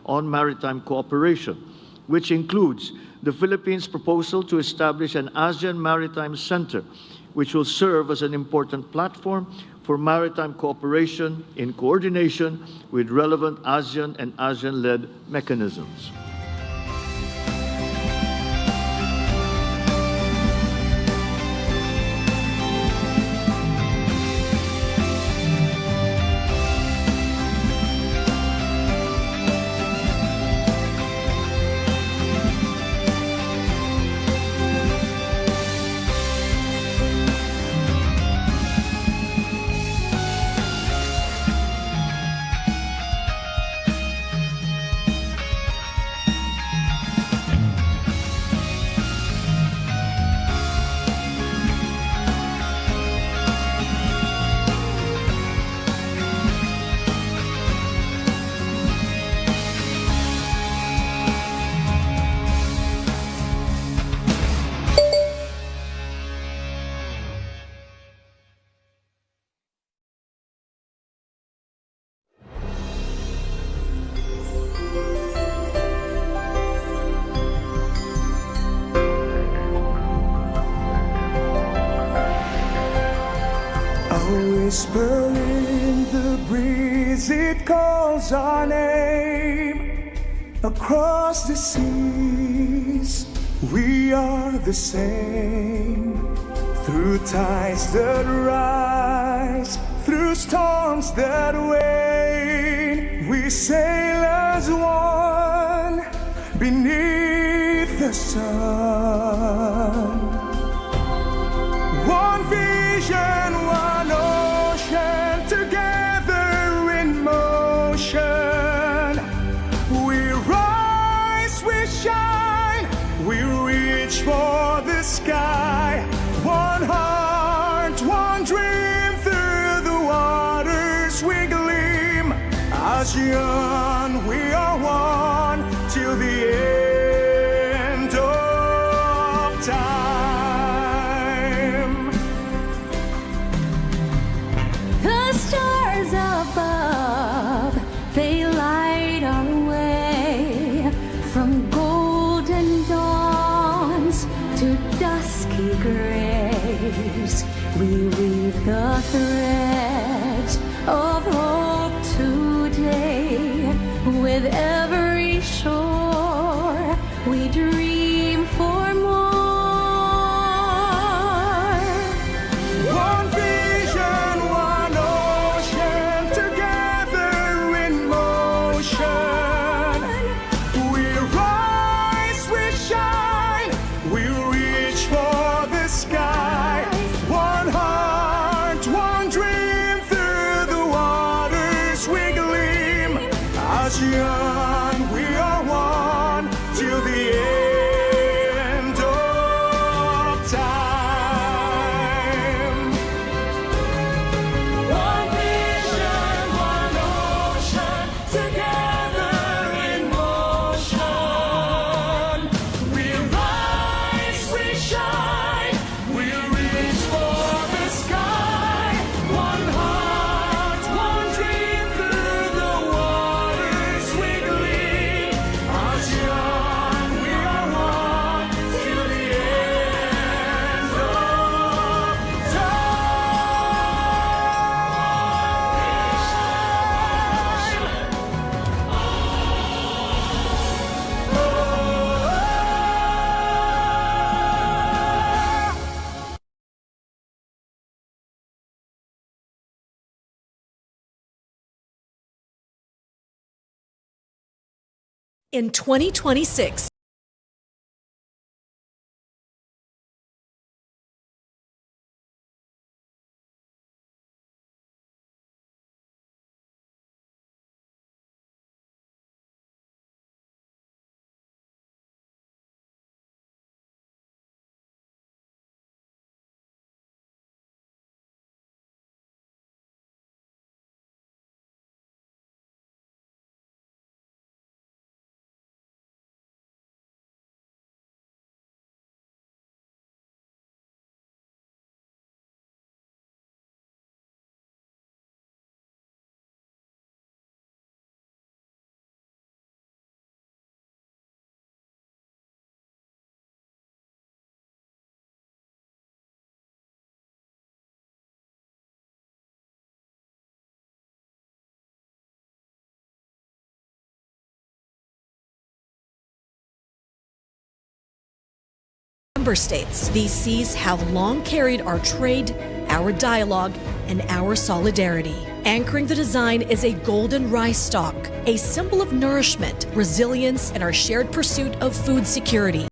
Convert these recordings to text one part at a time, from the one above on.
on Maritime Cooperation, which includes the Philippines' proposal to establish an ASEAN Maritime Center, which will serve as an important platform for maritime cooperation in coordination with relevant ASEAN and ASEAN-led mechanisms. Whisper in the breeze, it calls our name. Across the seas, we are the same. Through tides that rise, through storms that wane, we sail as one beneath the sun. One vision, one ocean, together in motion. We rise, we shine, we reach for the sky. One heart, one dream, through the waters we gleam. ASEAN, we are one till the end of time. The stars above, they light our way. From golden dawns to dusky grays, we weave the threads of hope today. With every shore, we dream for more. One vision, one ocean, together in motion. We rise, we shine, we reach for the sky. One heart, one dream, through the waters we gleam. ASEAN, we are one till the end of time. One vision, one ocean, together in motion. We rise, we shine, we reach for the sky. One heart, one dream, through the waters we gleam. ASEAN, we are one till the end of time. In 2026, member states. These seas have long carried our trade, our dialogue, and our solidarity. Anchoring the design is a golden rice stalk, a symbol of nourishment, resilience, and our shared pursuit of food security.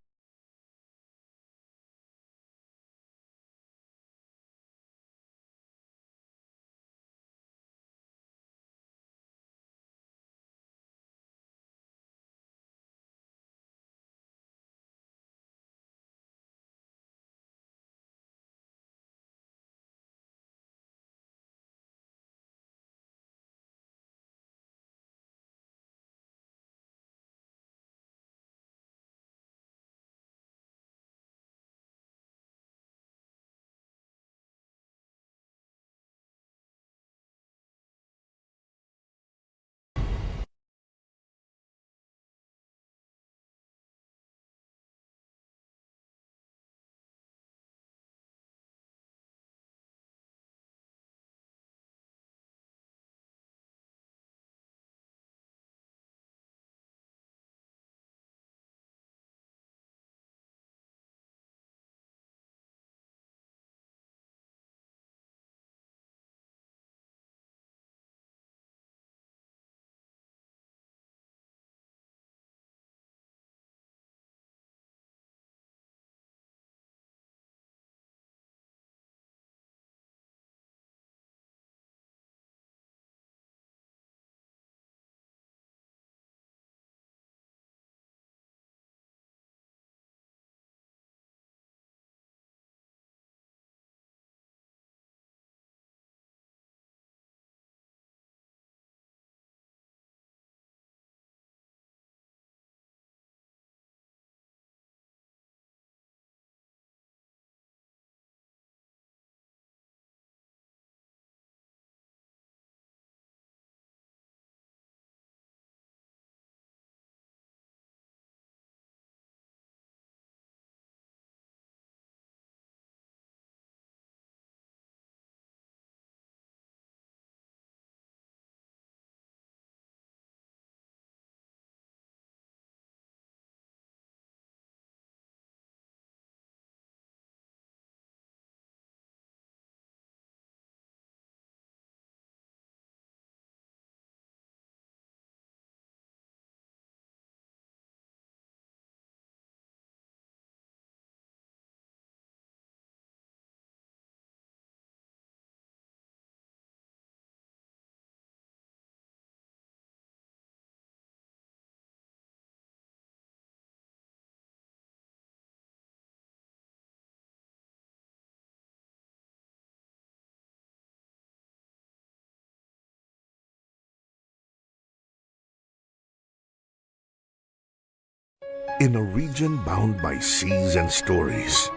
In a region bound by seas and stories,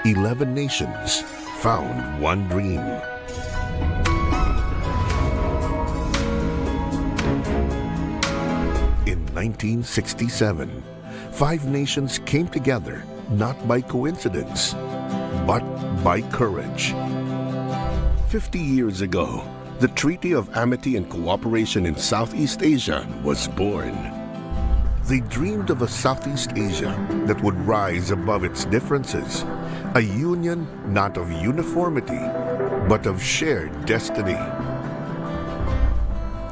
11 nations found one dream. In 1967, 5 nations came together not by coincidence, but by courage. 50 years ago, the Treaty of Amity and Cooperation in Southeast Asia was born. They dreamed of a Southeast Asia that would rise above its differences, a union not of uniformity, but of shared destiny.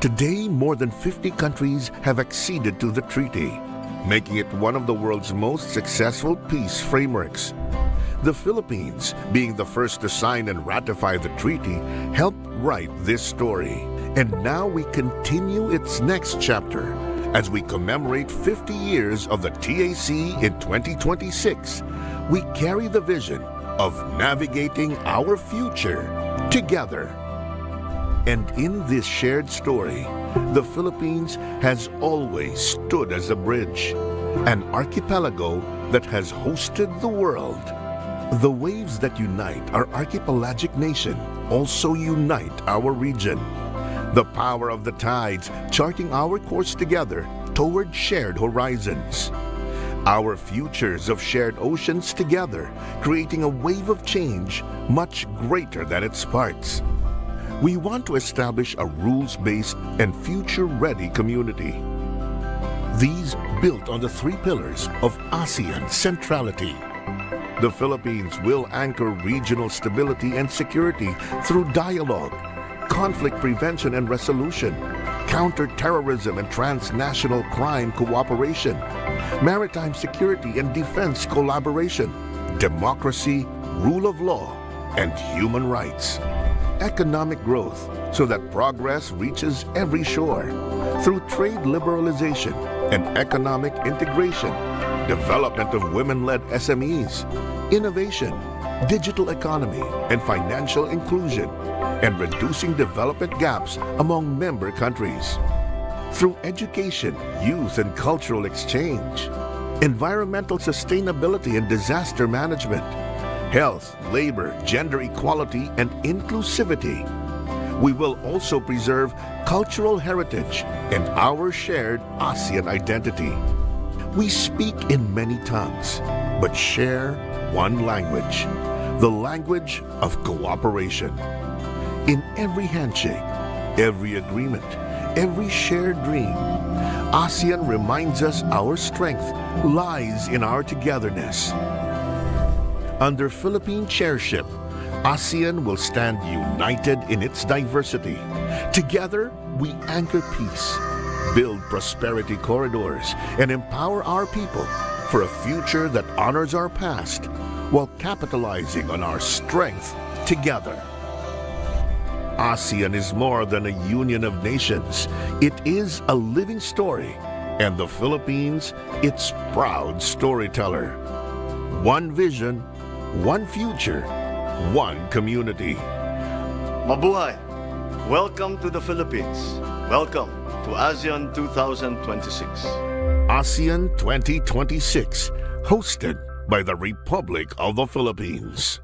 Today, more than 50 countries have acceded to the treaty, making it one of the world's most successful peace frameworks. The Philippines, being the first to sign and ratify the treaty, helped write this story. And now we continue its next chapter. As we commemorate 50 years of the TAC in 2026, we carry the vision of navigating our future together. And in this shared story, the Philippines has always stood as a bridge, an archipelago that has hosted the world. The waves that unite our archipelagic nation also unite our region. The power of the tides charting our course together toward shared horizons. Our futures of shared oceans together, creating a wave of change much greater than its parts. We want to establish a rules-based and future-ready community. These built on the 3 pillars of ASEAN centrality. The Philippines will anchor regional stability and security through dialogue, conflict prevention and resolution, counter-terrorism and transnational crime cooperation, maritime security and defense collaboration, democracy, rule of law, and human rights. Economic growth so that progress reaches every shore through trade liberalization and economic integration, development of women-led SMEs, innovation, digital economy, and financial inclusion, and reducing development gaps among member countries. Through education, youth and cultural exchange, environmental sustainability and disaster management, health, labor, gender equality, and inclusivity. We will also preserve cultural heritage and our shared ASEAN identity. We speak in many tongues, but share one language, the language of cooperation. In every handshake, every agreement, every shared dream, ASEAN reminds us our strength lies in our togetherness. Under Philippine chairship, ASEAN will stand united in its diversity. Together, we anchor peace, build prosperity corridors, and empower our people for a future that honors our past while capitalizing on our strength together. ASEAN is more than a union of nations. It is a living story, and the Philippines, its proud storyteller. One vision, one future, one community. Mabuhay! Welcome to the Philippines. Welcome to ASEAN 2026. ASEAN 2026, hosted by the Republic of the Philippines.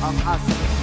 of ASEAN.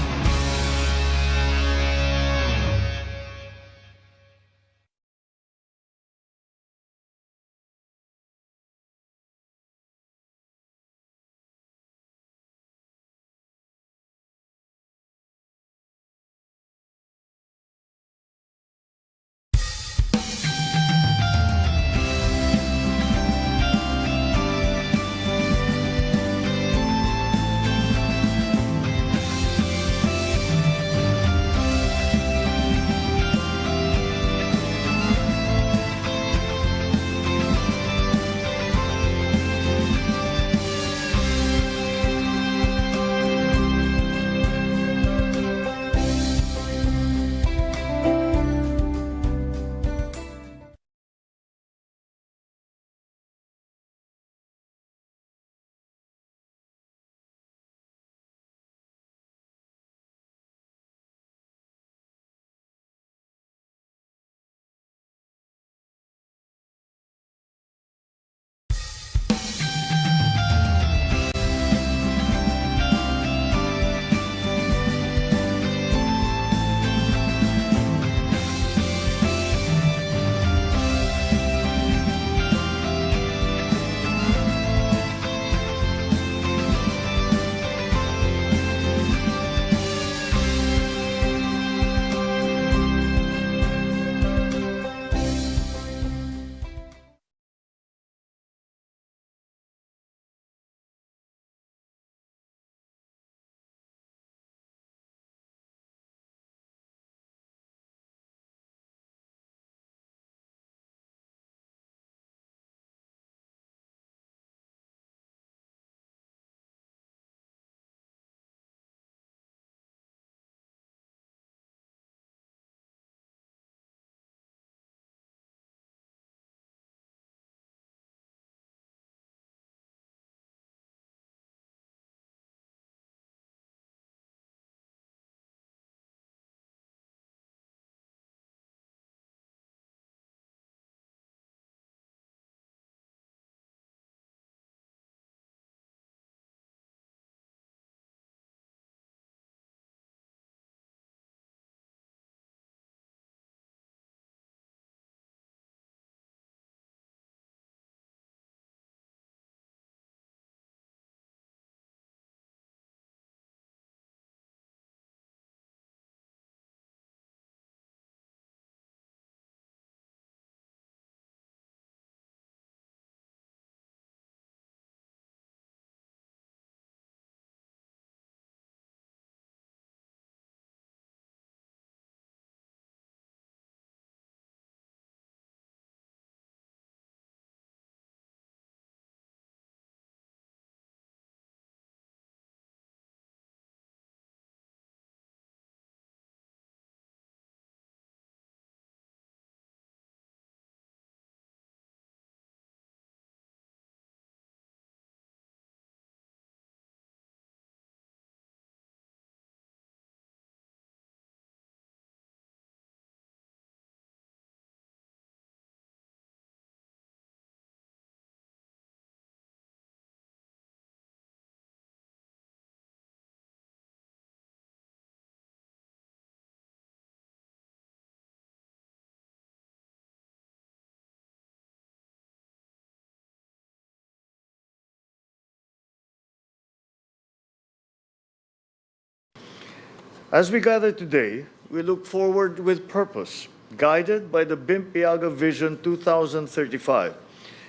As we gather today, we look forward with purpose, guided by the Bimpiaga Vision 2035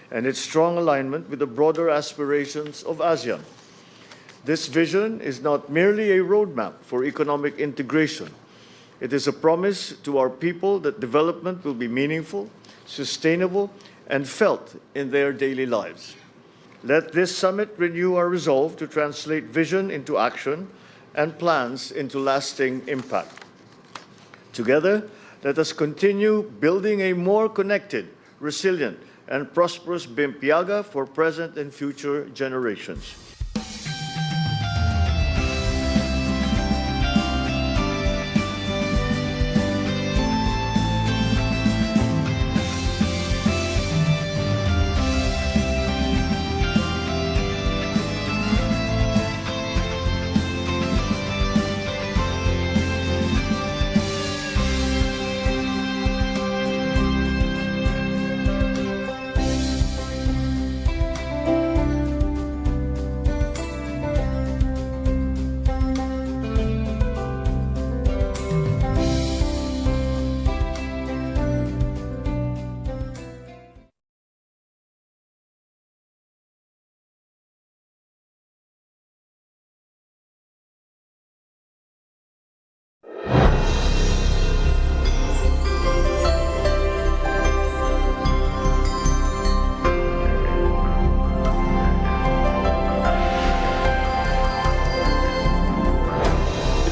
and its strong alignment with the broader aspirations of ASEAN. This vision is not merely a roadmap for economic integration. It is a promise to our people that development will be meaningful, sustainable, and felt in their daily lives. Let this summit renew our resolve to translate vision into action and plans into lasting impact. Together, let us continue building a more connected, resilient, and prosperous Bimpiaga for present and future generations.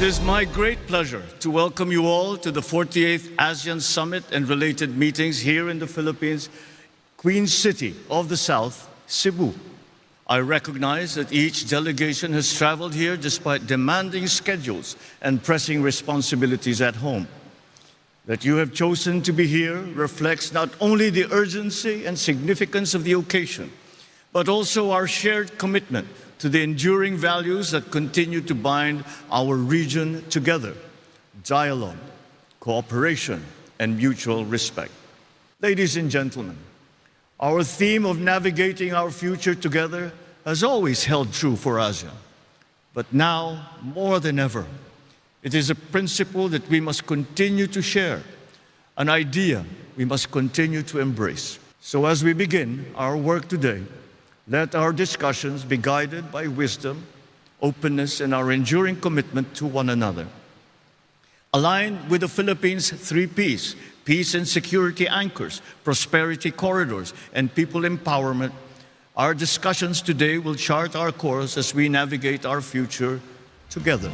is my great pleasure to welcome you all to the 48th ASEAN Summit and related meetings here in the Philippines, Queen City of the South, Cebu. I recognize that each delegation has traveled here despite demanding schedules and pressing responsibilities at home. That you have chosen to be here reflects not only the urgency and significance of the occasion, but also our shared commitment to the enduring values that continue to bind our region together: dialogue, cooperation, and mutual respect. Ladies and gentlemen, our theme of navigating our future together has always held true for ASEAN. But now, more than ever, it is a principle that we must continue to share, an idea we must continue to embrace. So as we begin our work today, let our discussions be guided by wisdom, openness, and our enduring commitment to one another. Aligned with the Philippines' 3 Ps, peace and security anchors, prosperity corridors, and people empowerment, our discussions today will chart our course as we navigate our future together.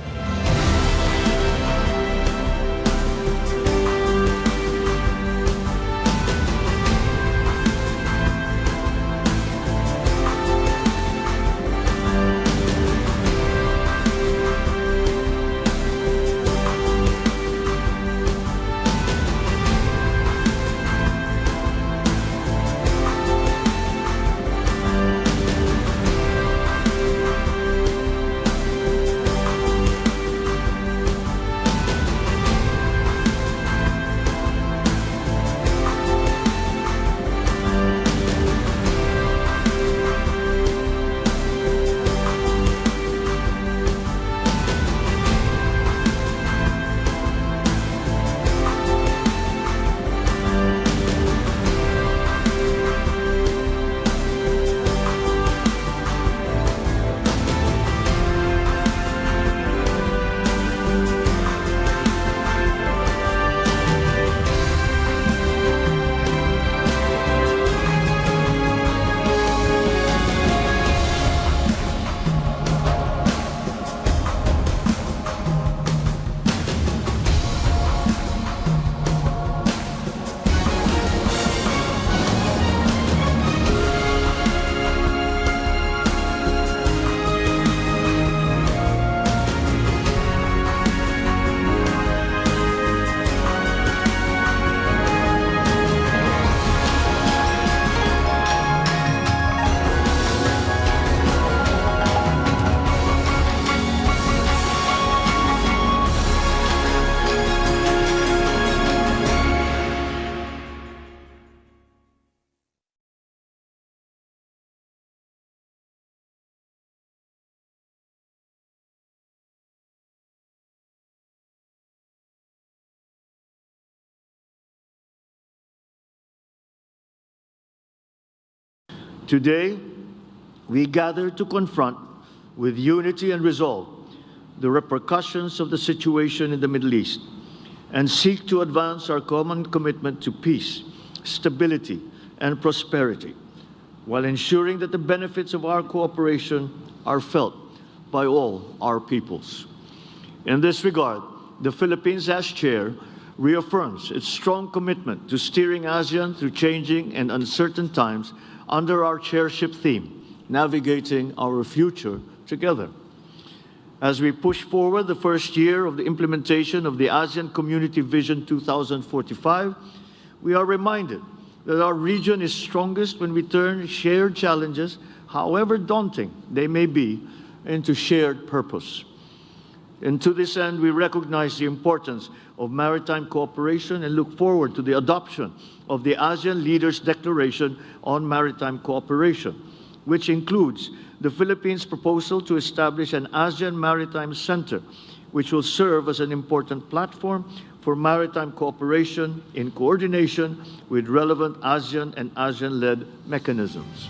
Today, we gather to confront with unity and resolve the repercussions of the situation in the Middle East and seek to advance our common commitment to peace, stability, and prosperity, while ensuring that the benefits of our cooperation are felt by all our peoples. In this regard, the Philippines as chair reaffirms its strong commitment to steering ASEAN through changing and uncertain times under our chairship theme, navigating our future together. As we push forward the first year of the implementation of the ASEAN Community Vision 2045, we are reminded that our region is strongest when we turn shared challenges, however daunting they may be, into shared purpose. And to this end, we recognize the importance of maritime cooperation and look forward to the adoption of the ASEAN Leaders' Declaration on Maritime Cooperation, which includes the Philippines' proposal to establish an ASEAN Maritime Center, which will serve as an important platform for maritime cooperation in coordination with relevant ASEAN and ASEAN-led mechanisms.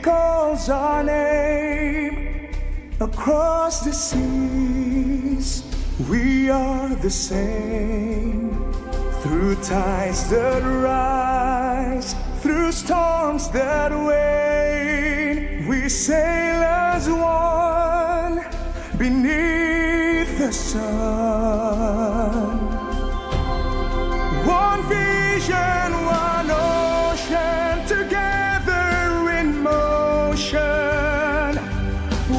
calls our name across the seas. We are the same. Through tides that rise, through storms that wane, we sail as one beneath the sun. One vision, one ocean, together in motion.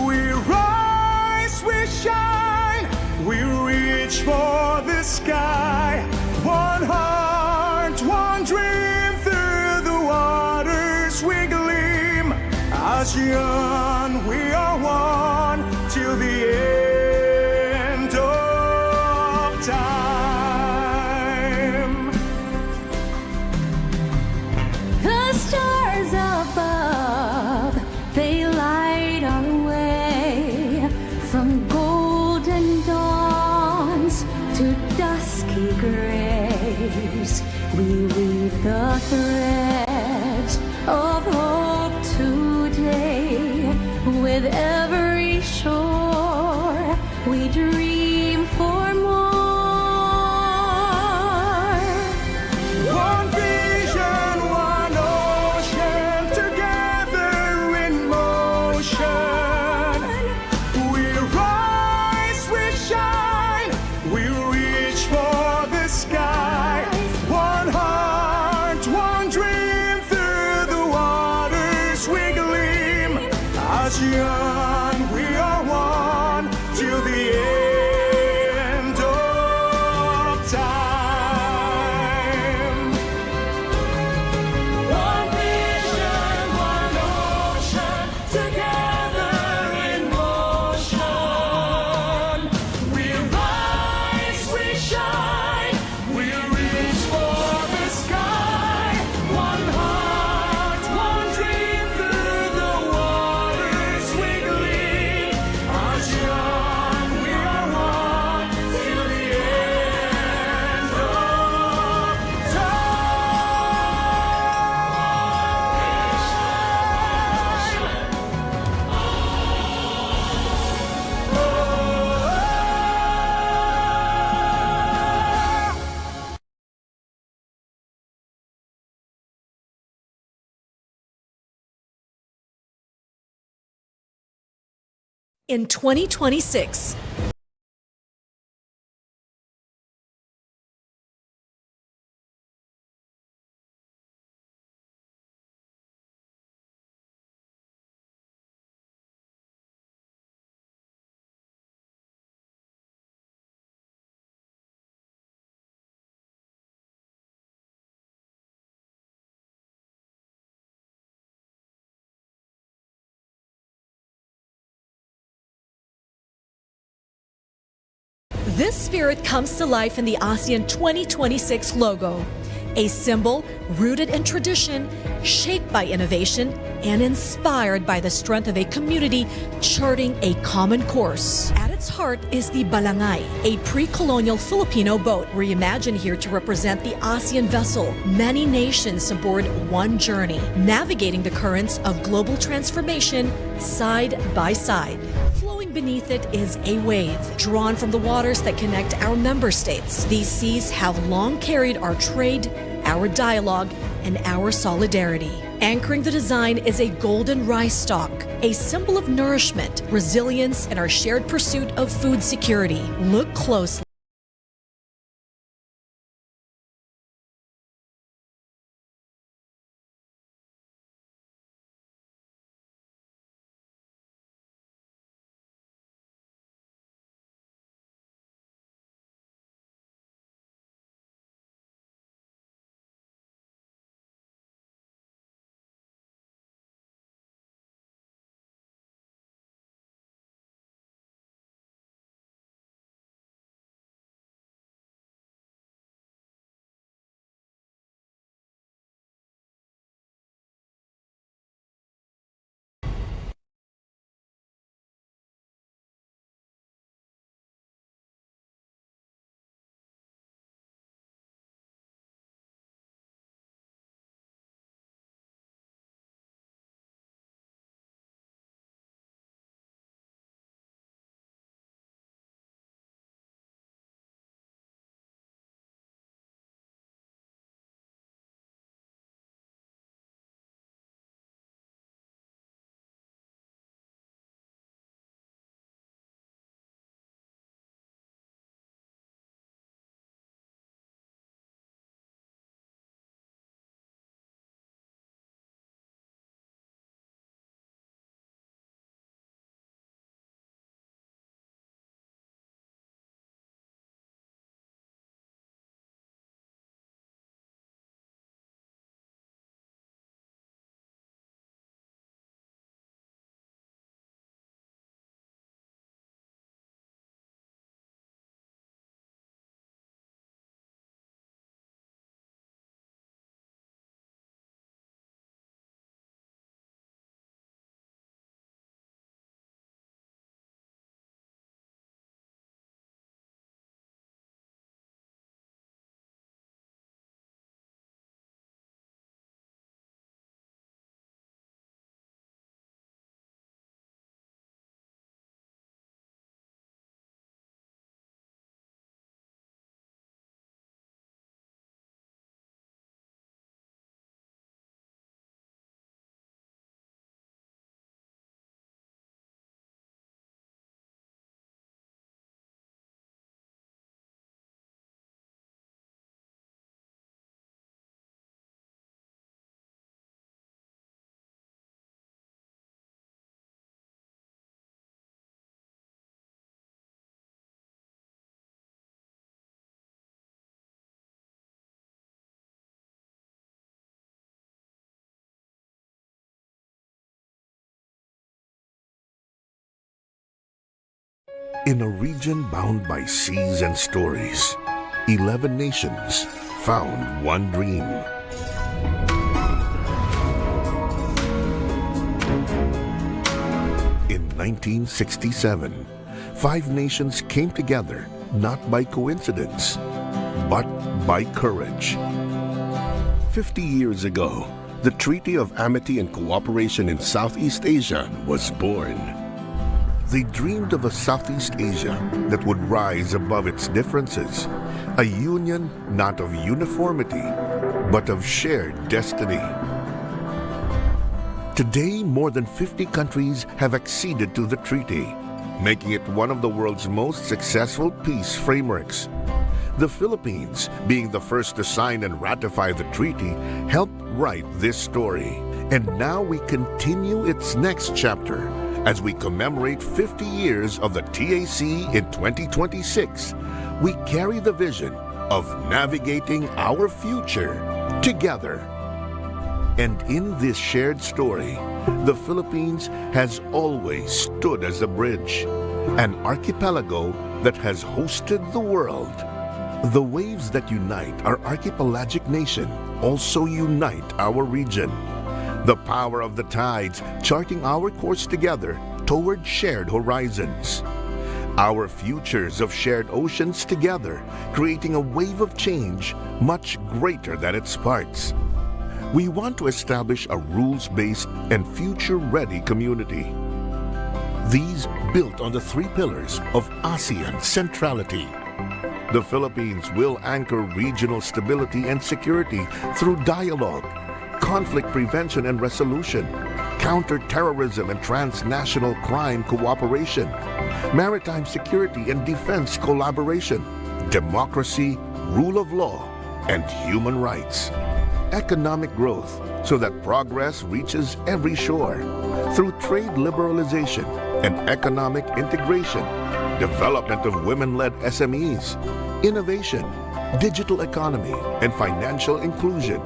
We rise, we shine, we reach for the sky. One heart, one dream, through the waters we gleam. ASEAN, we are one till the end of time. The stars above, they light our way from golden dawns to dusky grays. We weave the threads of hope today. With every shore, we dream for more. One vision, one ocean, together in motion. We rise, we shine, we reach for the sky. One heart, one dream, through the waters we gleam. ASEAN, we are one till the end of time. One vision, one ocean, together in motion. We rise, we shine, we reach for the sky. One heart, one dream, through the waters we gleam. ASEAN, we are one till the end of In 2026, this spirit comes to life in the ASEAN 2026 logo, a symbol rooted in tradition, shaped by innovation, and inspired by the strength of a community charting a common course. At its heart is the Balangay, a pre-colonial Filipino boat reimagined here to represent the ASEAN vessel, many nations aboard one journey, navigating the currents of global transformation side by side. Flowing beneath it is a wave, drawn from the waters that connect our member states. These seas have long carried our trade, our dialogue, and our solidarity. Anchoring the design is a golden rice stalk, a symbol of nourishment, resilience, and our shared pursuit of food security. Look closely. In a region bound by seas and stories, 11 nations found one dream. In 1967, 5 nations came together not by coincidence, but by courage. 50 years ago, the Treaty of Amity and Cooperation in Southeast Asia was born. They dreamed of a Southeast Asia that would rise above its differences, a union not of uniformity, but of shared destiny. Today, more than 50 countries have acceded to the treaty, making it one of the world's most successful peace frameworks. The Philippines, being the first to sign and ratify the treaty, helped write this story. And now we continue its next chapter as we commemorate 50 years of the TAC in 2026. We carry the vision of navigating our future together. And in this shared story, the Philippines has always stood as a bridge, an archipelago that has hosted the world. The waves that unite our archipelagic nation also unite our region. The power of the tides charting our course together toward shared horizons. Our futures of shared oceans together, creating a wave of change much greater than its parts. We want to establish a rules-based and future-ready community. These built on the 3 pillars of ASEAN centrality. The Philippines will anchor regional stability and security through dialogue, conflict prevention and resolution, counter-terrorism and transnational crime cooperation, maritime security and defense collaboration, democracy, rule of law, and human rights. Economic growth so that progress reaches every shore through trade liberalization and economic integration, development of women-led SMEs, innovation, digital economy, and financial inclusion,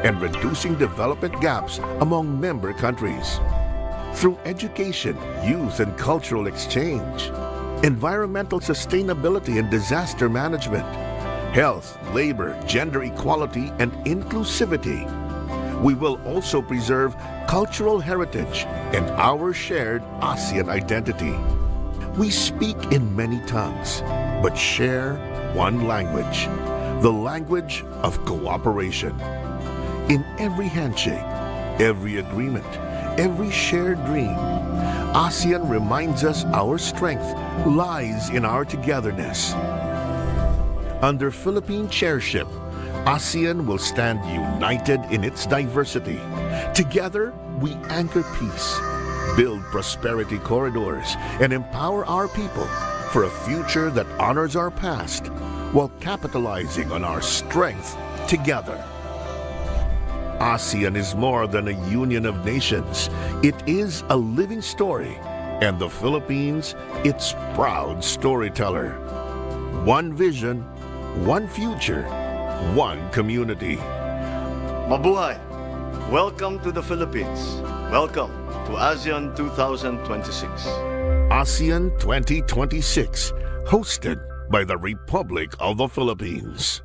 and reducing development gaps among member countries. Through education, youth and cultural exchange, environmental sustainability and disaster management, health, labor, gender equality, and inclusivity. We will also preserve cultural heritage and our shared ASEAN identity. We speak in many tongues, but share one language, the language of cooperation. In every handshake, every agreement, every shared dream, ASEAN reminds us our strength lies in our togetherness. Under Philippine chairship, ASEAN will stand united in its diversity. Together, we anchor peace, build prosperity corridors, and empower our people for a future that honors our past while capitalizing on our strength together. ASEAN is more than a union of nations. It is a living story, and the Philippines, its proud storyteller. One vision, one future, one community. Mabuhay! Welcome to the Philippines. Welcome to ASEAN 2026. ASEAN 2026, hosted by the Republic of the Philippines.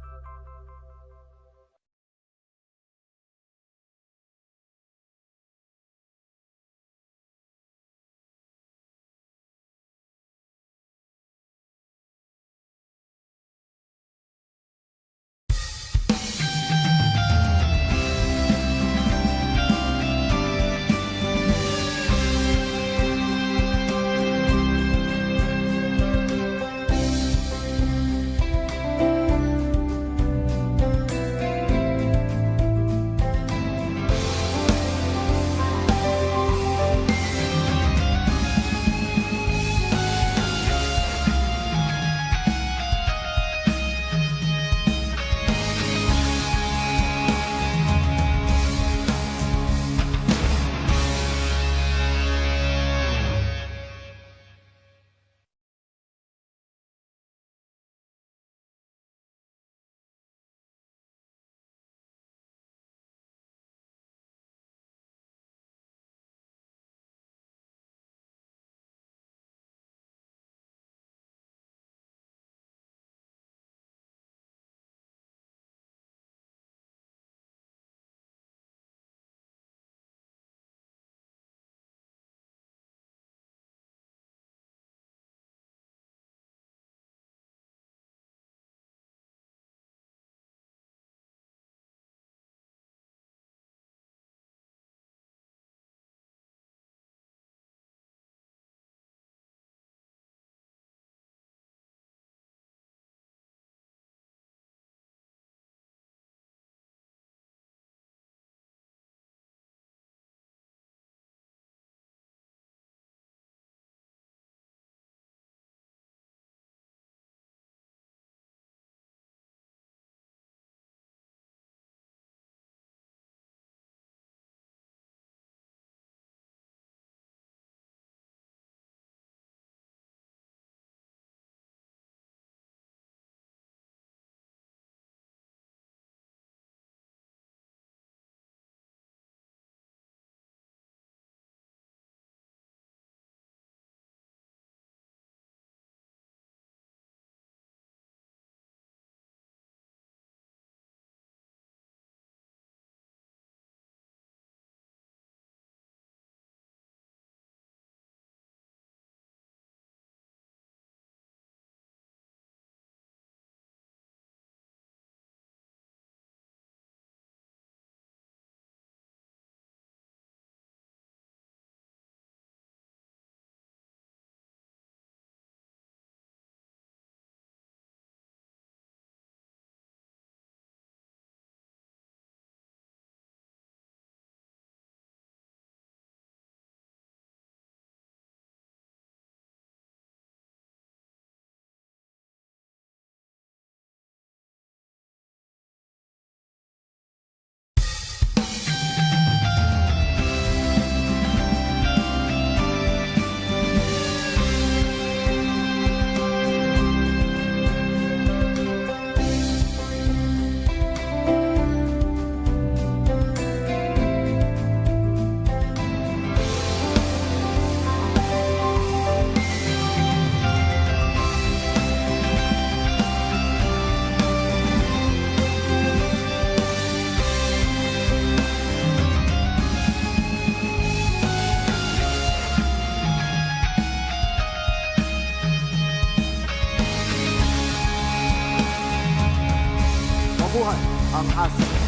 Mabuhay ang ASEAN!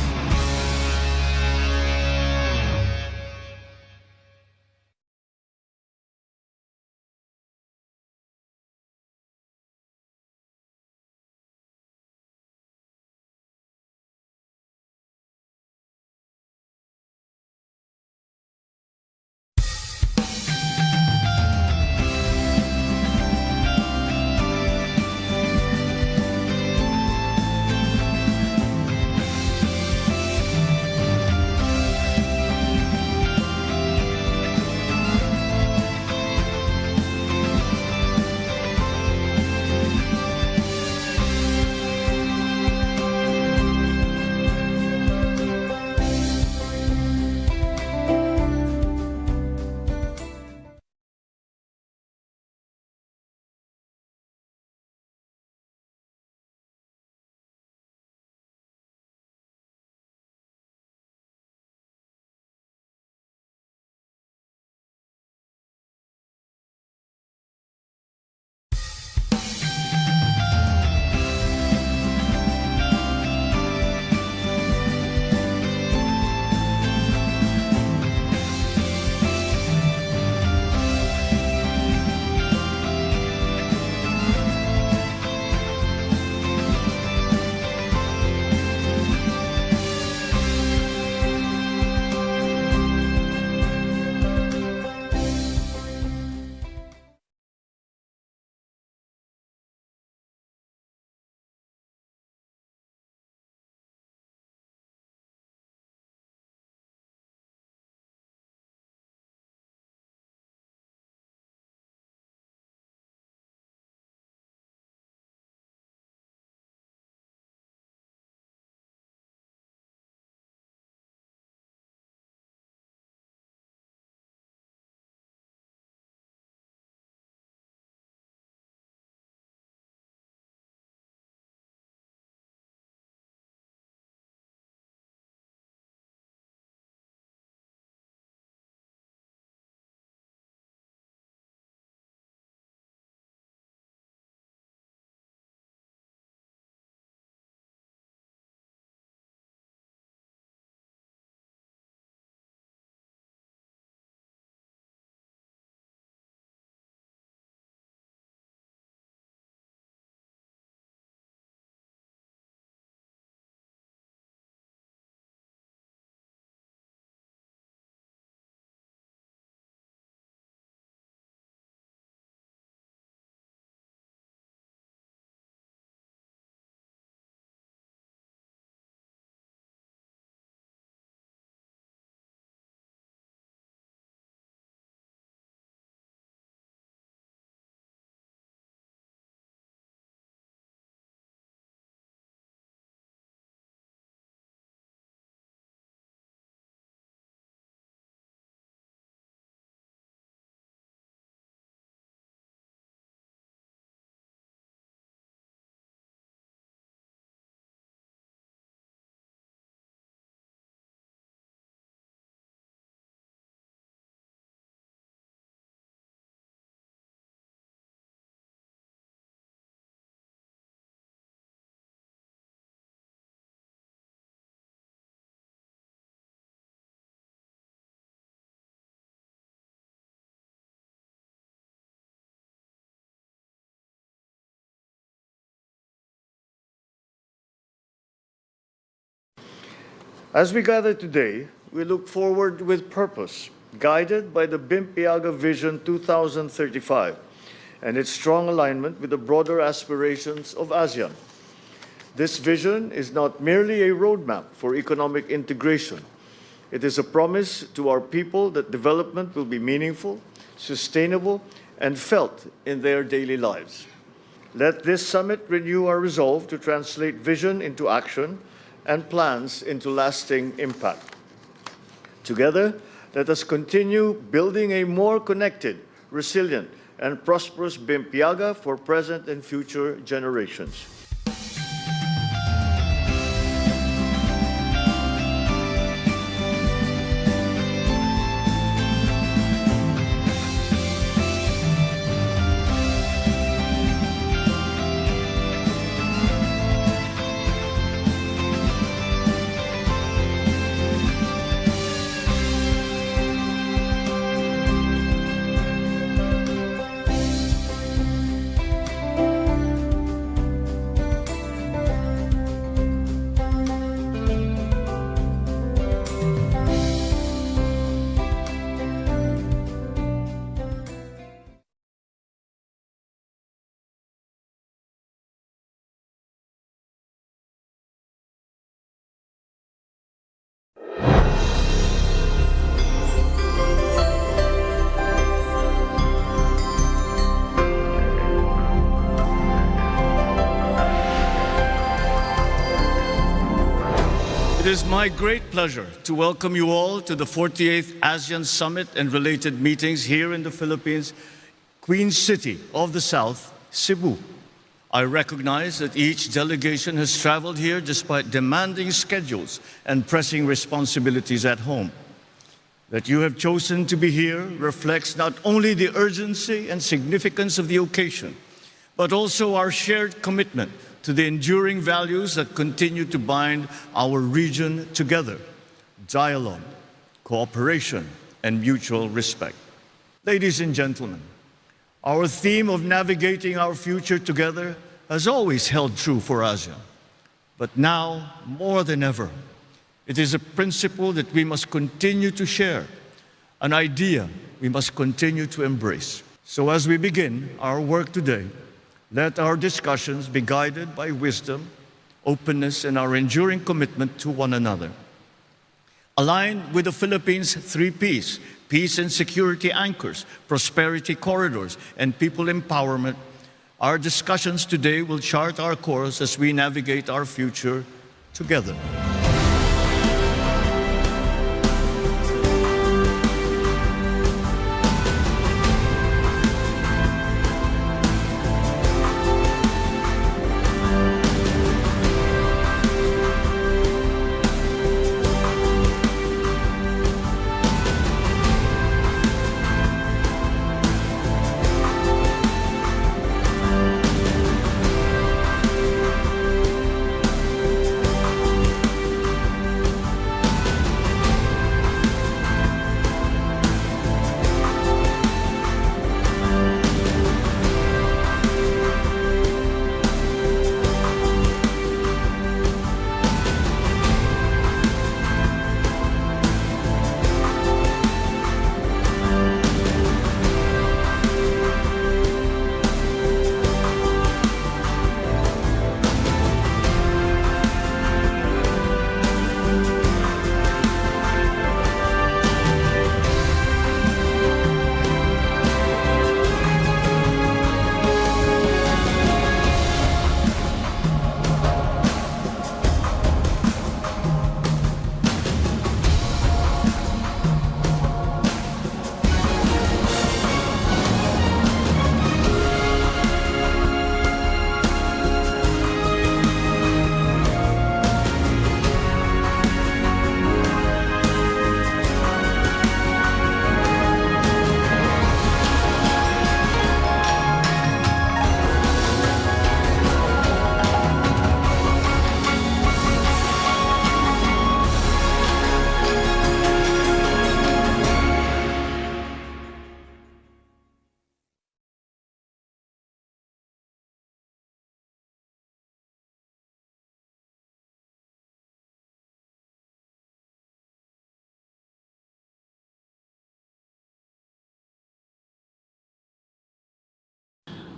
As we gather today, we look forward with purpose, guided by the Bimpiaga Vision 2035 and its strong alignment with the broader aspirations of ASEAN. This vision is not merely a roadmap for economic integration. It is a promise to our people that development will be meaningful, sustainable, and felt in their daily lives. Let this summit renew our resolve to translate vision into action and plans into lasting impact. Together, let us continue building a more connected, resilient, and prosperous Bimpiaga for present and future generations. is my great pleasure to welcome you all to the 48th ASEAN Summit and related meetings here in the Philippines, Queen City of the South, Cebu. I recognize that each delegation has traveled here despite demanding schedules and pressing responsibilities at home. That you have chosen to be here reflects not only the urgency and significance of the occasion, but also our shared commitment to the enduring values that continue to bind our region together: dialogue, cooperation, and mutual respect. Ladies and gentlemen, our theme of navigating our future together has always held true for ASEAN. But now, more than ever, it is a principle that we must continue to share, an idea we must continue to embrace. So as we begin our work today, let our discussions be guided by wisdom, openness, and our enduring commitment to one another. Aligned with the Philippines' 3 Ps, peace and security anchors, prosperity corridors, and people empowerment, our discussions today will chart our course as we navigate our future together.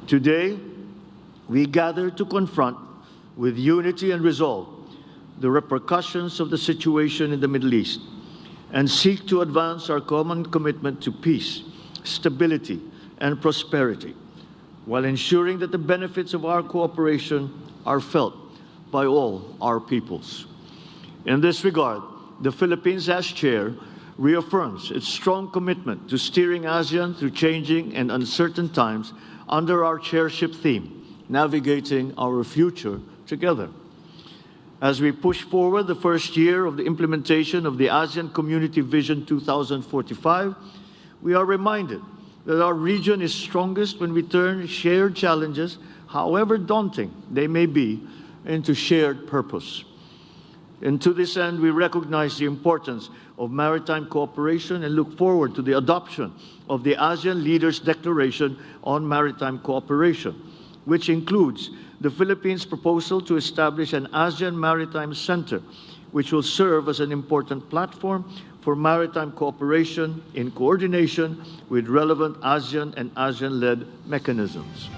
Today, we gather to confront with unity and resolve the repercussions of the situation in the Middle East and seek to advance our common commitment to peace, stability, and prosperity, while ensuring that the benefits of our cooperation are felt by all our peoples. In this regard, the Philippines, as chair, reaffirms its strong commitment to steering ASEAN through changing and uncertain times under our chairship theme, navigating our future together. As we push forward the first year of the implementation of the ASEAN Community Vision 2045, we are reminded that our region is strongest when we turn shared challenges, however daunting they may be, into shared purpose. And to this end, we recognize the importance of maritime cooperation and look forward to the adoption of the ASEAN Leaders' Declaration on Maritime Cooperation, which includes the Philippines' proposal to establish an ASEAN Maritime Center, which will serve as an important platform for maritime cooperation in coordination with relevant ASEAN and ASEAN-led mechanisms.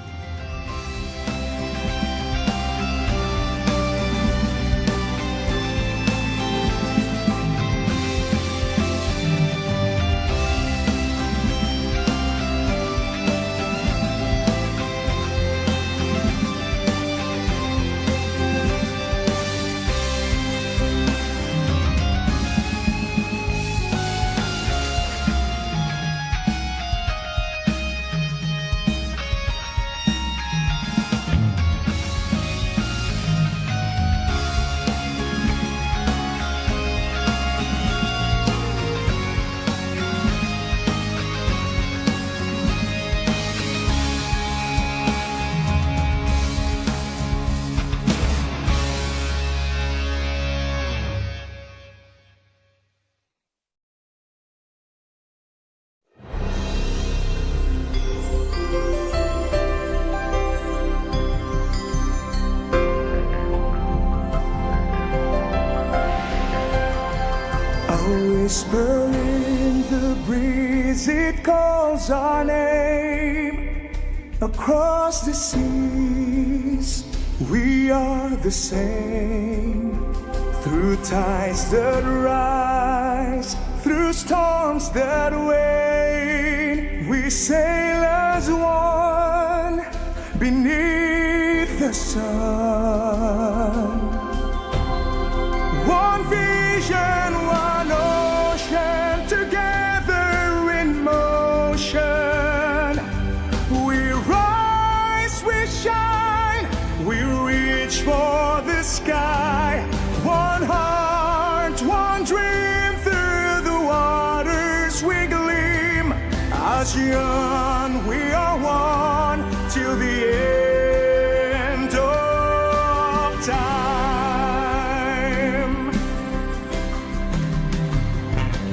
breeze, it calls our name. Across the seas, we are the same. Through tides that rise, through storms that wane, we sail as one beneath the sun. One vision, one ocean, together in motion. We rise, we shine, we reach for the sky. One heart, one dream, through the waters we gleam. ASEAN, we are one till the end of time.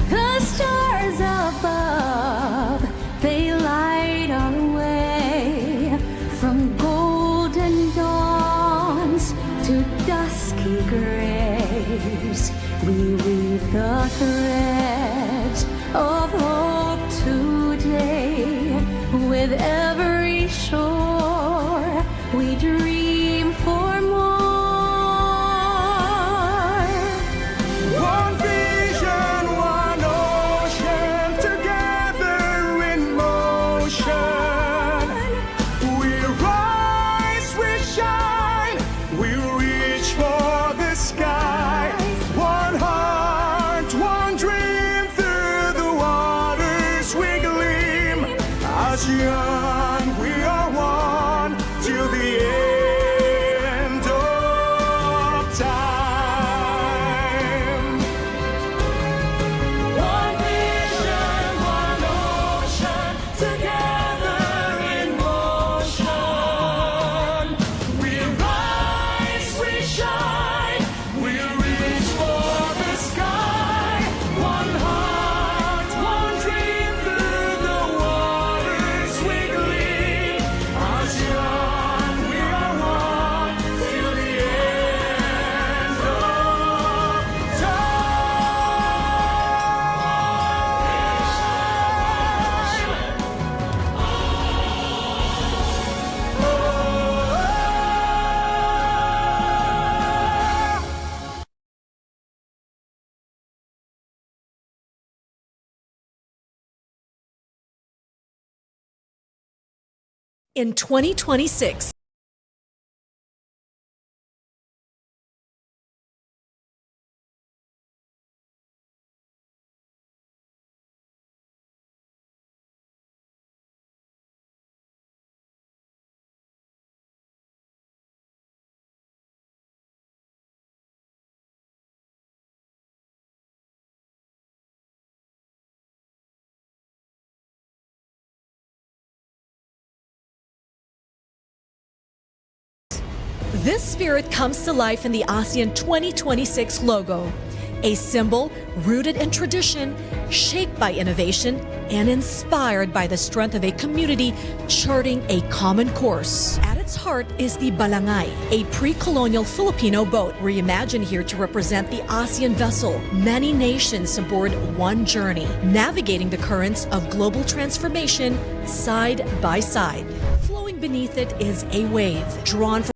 The stars above, they light our way. From golden dawns to dusky grays, we weave the threads of hope today. With every shore, we dream for more. One vision, one ocean, together in motion. We rise, we shine, we reach for the sky. One heart, one dream, through the waters we gleam. ASEAN, we are one till the end of time. One vision, one ocean, together in motion. We rise, we shine, we reach for the sky. One heart, one dream, through the waters we gleam. ASEAN, we are one till the end of In 2026, this spirit comes to life in the ASEAN 2026 logo, a symbol rooted in tradition, shaped by innovation, and inspired by the strength of a community charting a common course. At its heart is the Balangay, a pre-colonial Filipino boat reimagined here to represent the ASEAN vessel, many nations aboard one journey, navigating the currents of global transformation side by side. Flowing beneath it is a wave drawn from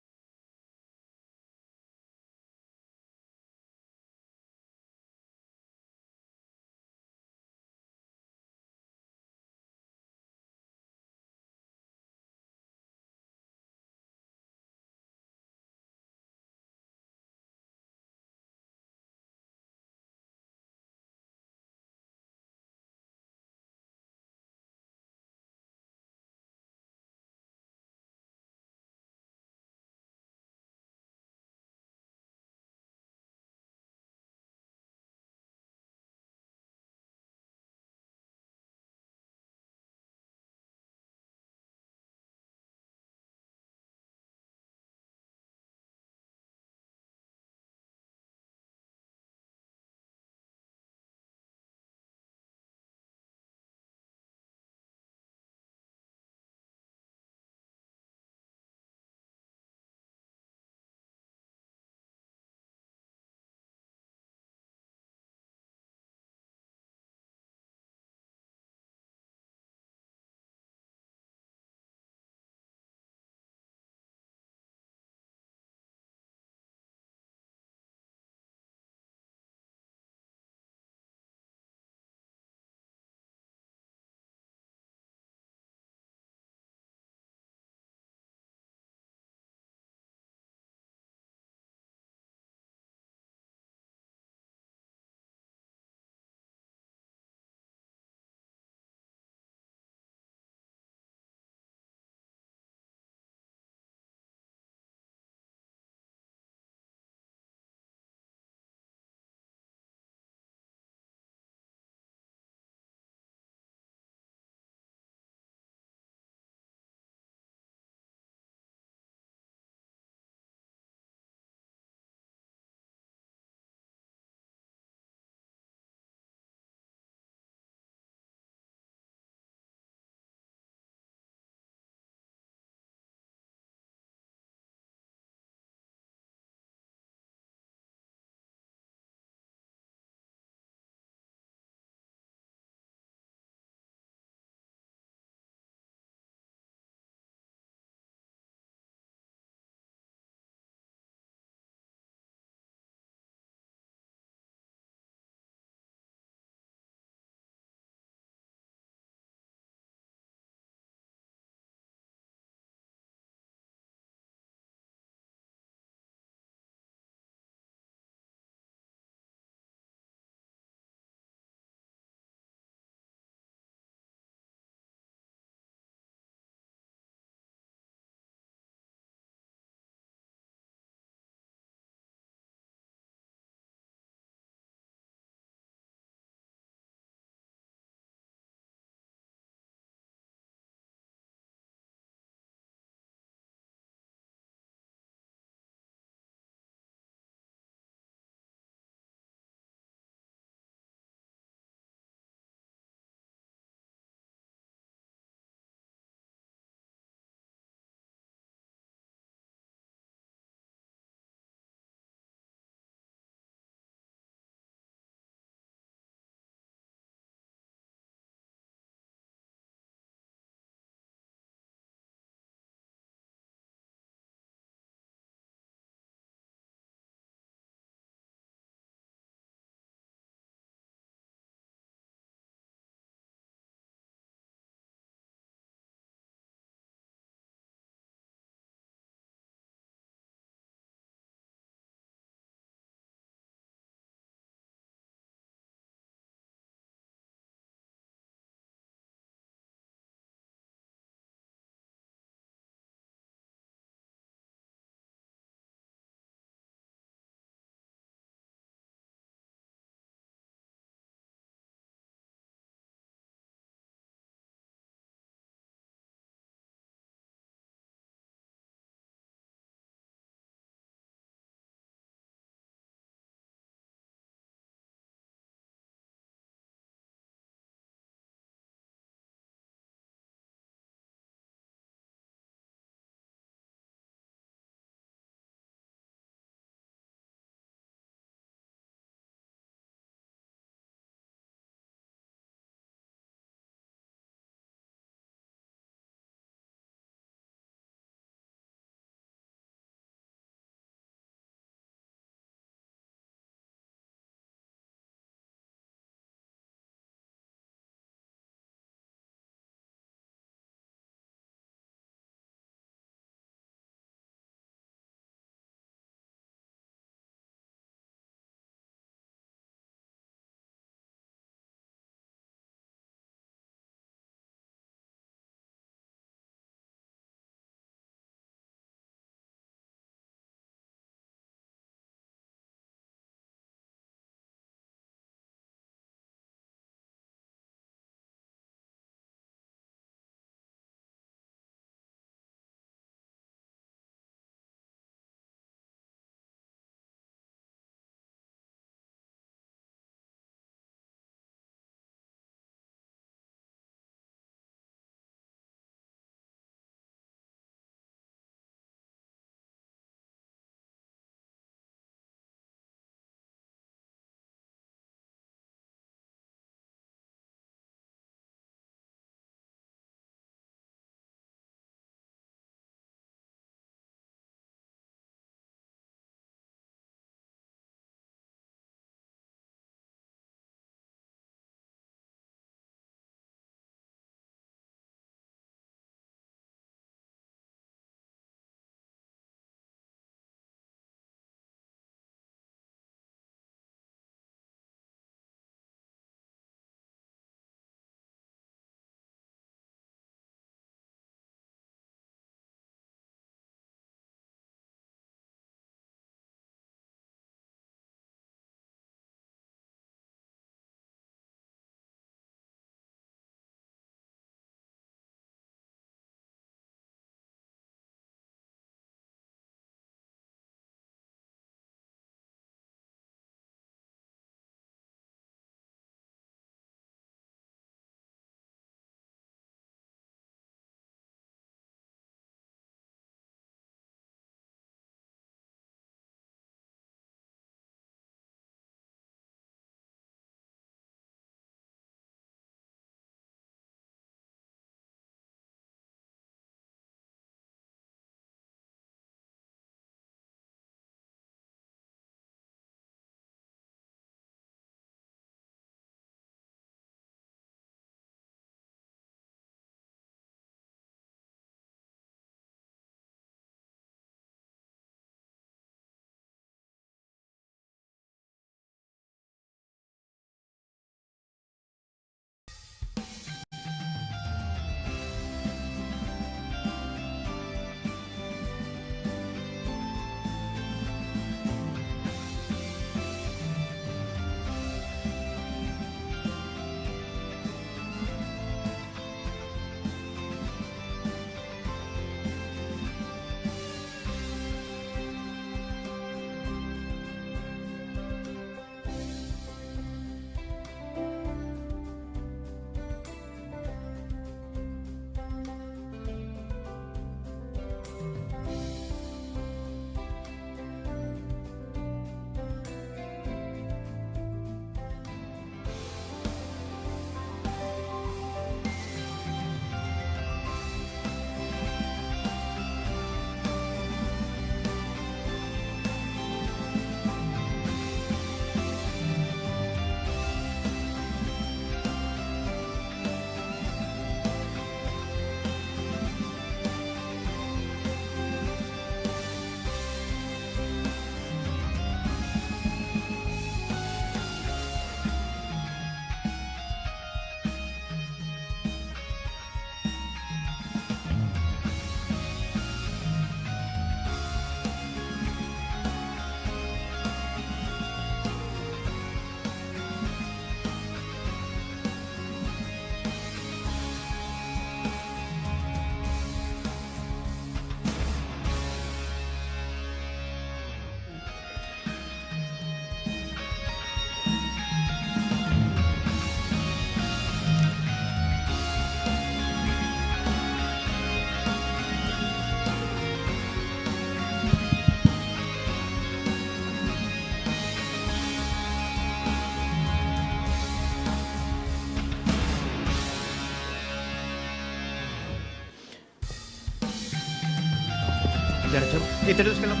Introduce ka lang.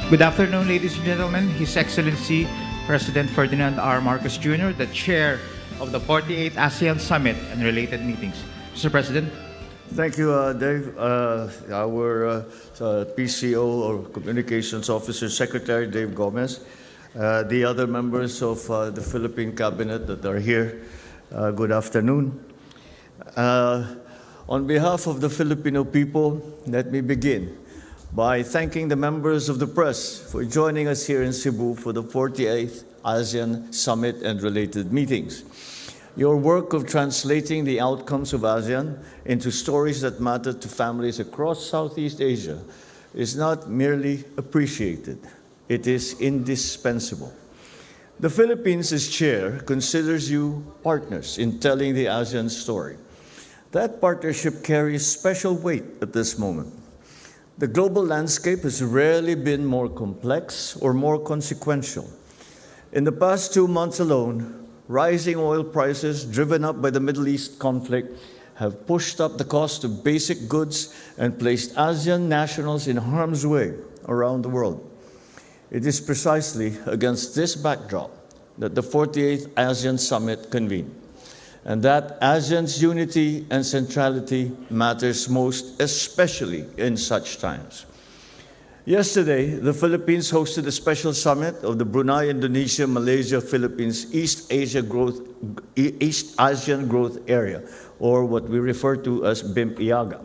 Good afternoon, ladies and gentlemen. His Excellency President Ferdinand R. Marcos Jr., the Chair of the 48th ASEAN Summit and related meetings. Mr. President. Thank you, Dave. Our PCO or Communications Officer Secretary, Dave Gomez. The other members of the Philippine Cabinet that are here, good afternoon. On behalf of the Filipino people, let me begin by thanking the members of the press for joining us here in Cebu for the 48th ASEAN Summit and related meetings. Your work of translating the outcomes of ASEAN into stories that matter to families across Southeast Asia is not merely appreciated, it is indispensable. The Philippines, as chair, considers you partners in telling the ASEAN story. That partnership carries special weight at this moment. The global landscape has rarely been more complex or more consequential. In the past 2 months alone, rising oil prices driven up by the Middle East conflict have pushed up the cost of basic goods and placed ASEAN nationals in harm's way around the world. It is precisely against this backdrop that the 48th ASEAN Summit convened, and that ASEAN's unity and centrality matters most, especially in such times. Yesterday, the Philippines hosted a special summit of the Brunei, Indonesia, Malaysia, Philippines, East Asian Growth Area, or what we refer to as BIMP-IAGA.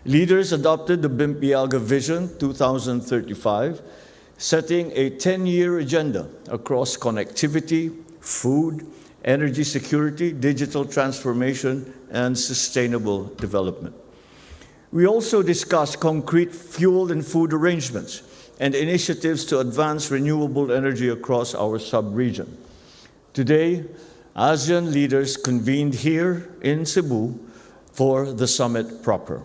Leaders adopted the BIMP-IAGA Vision 2035, setting a 10-year agenda across connectivity, food, energy security, digital transformation, and sustainable development. We also discussed concrete fuel and food arrangements and initiatives to advance renewable energy across our sub-region. Today, ASEAN leaders convened here in Cebu for the summit proper.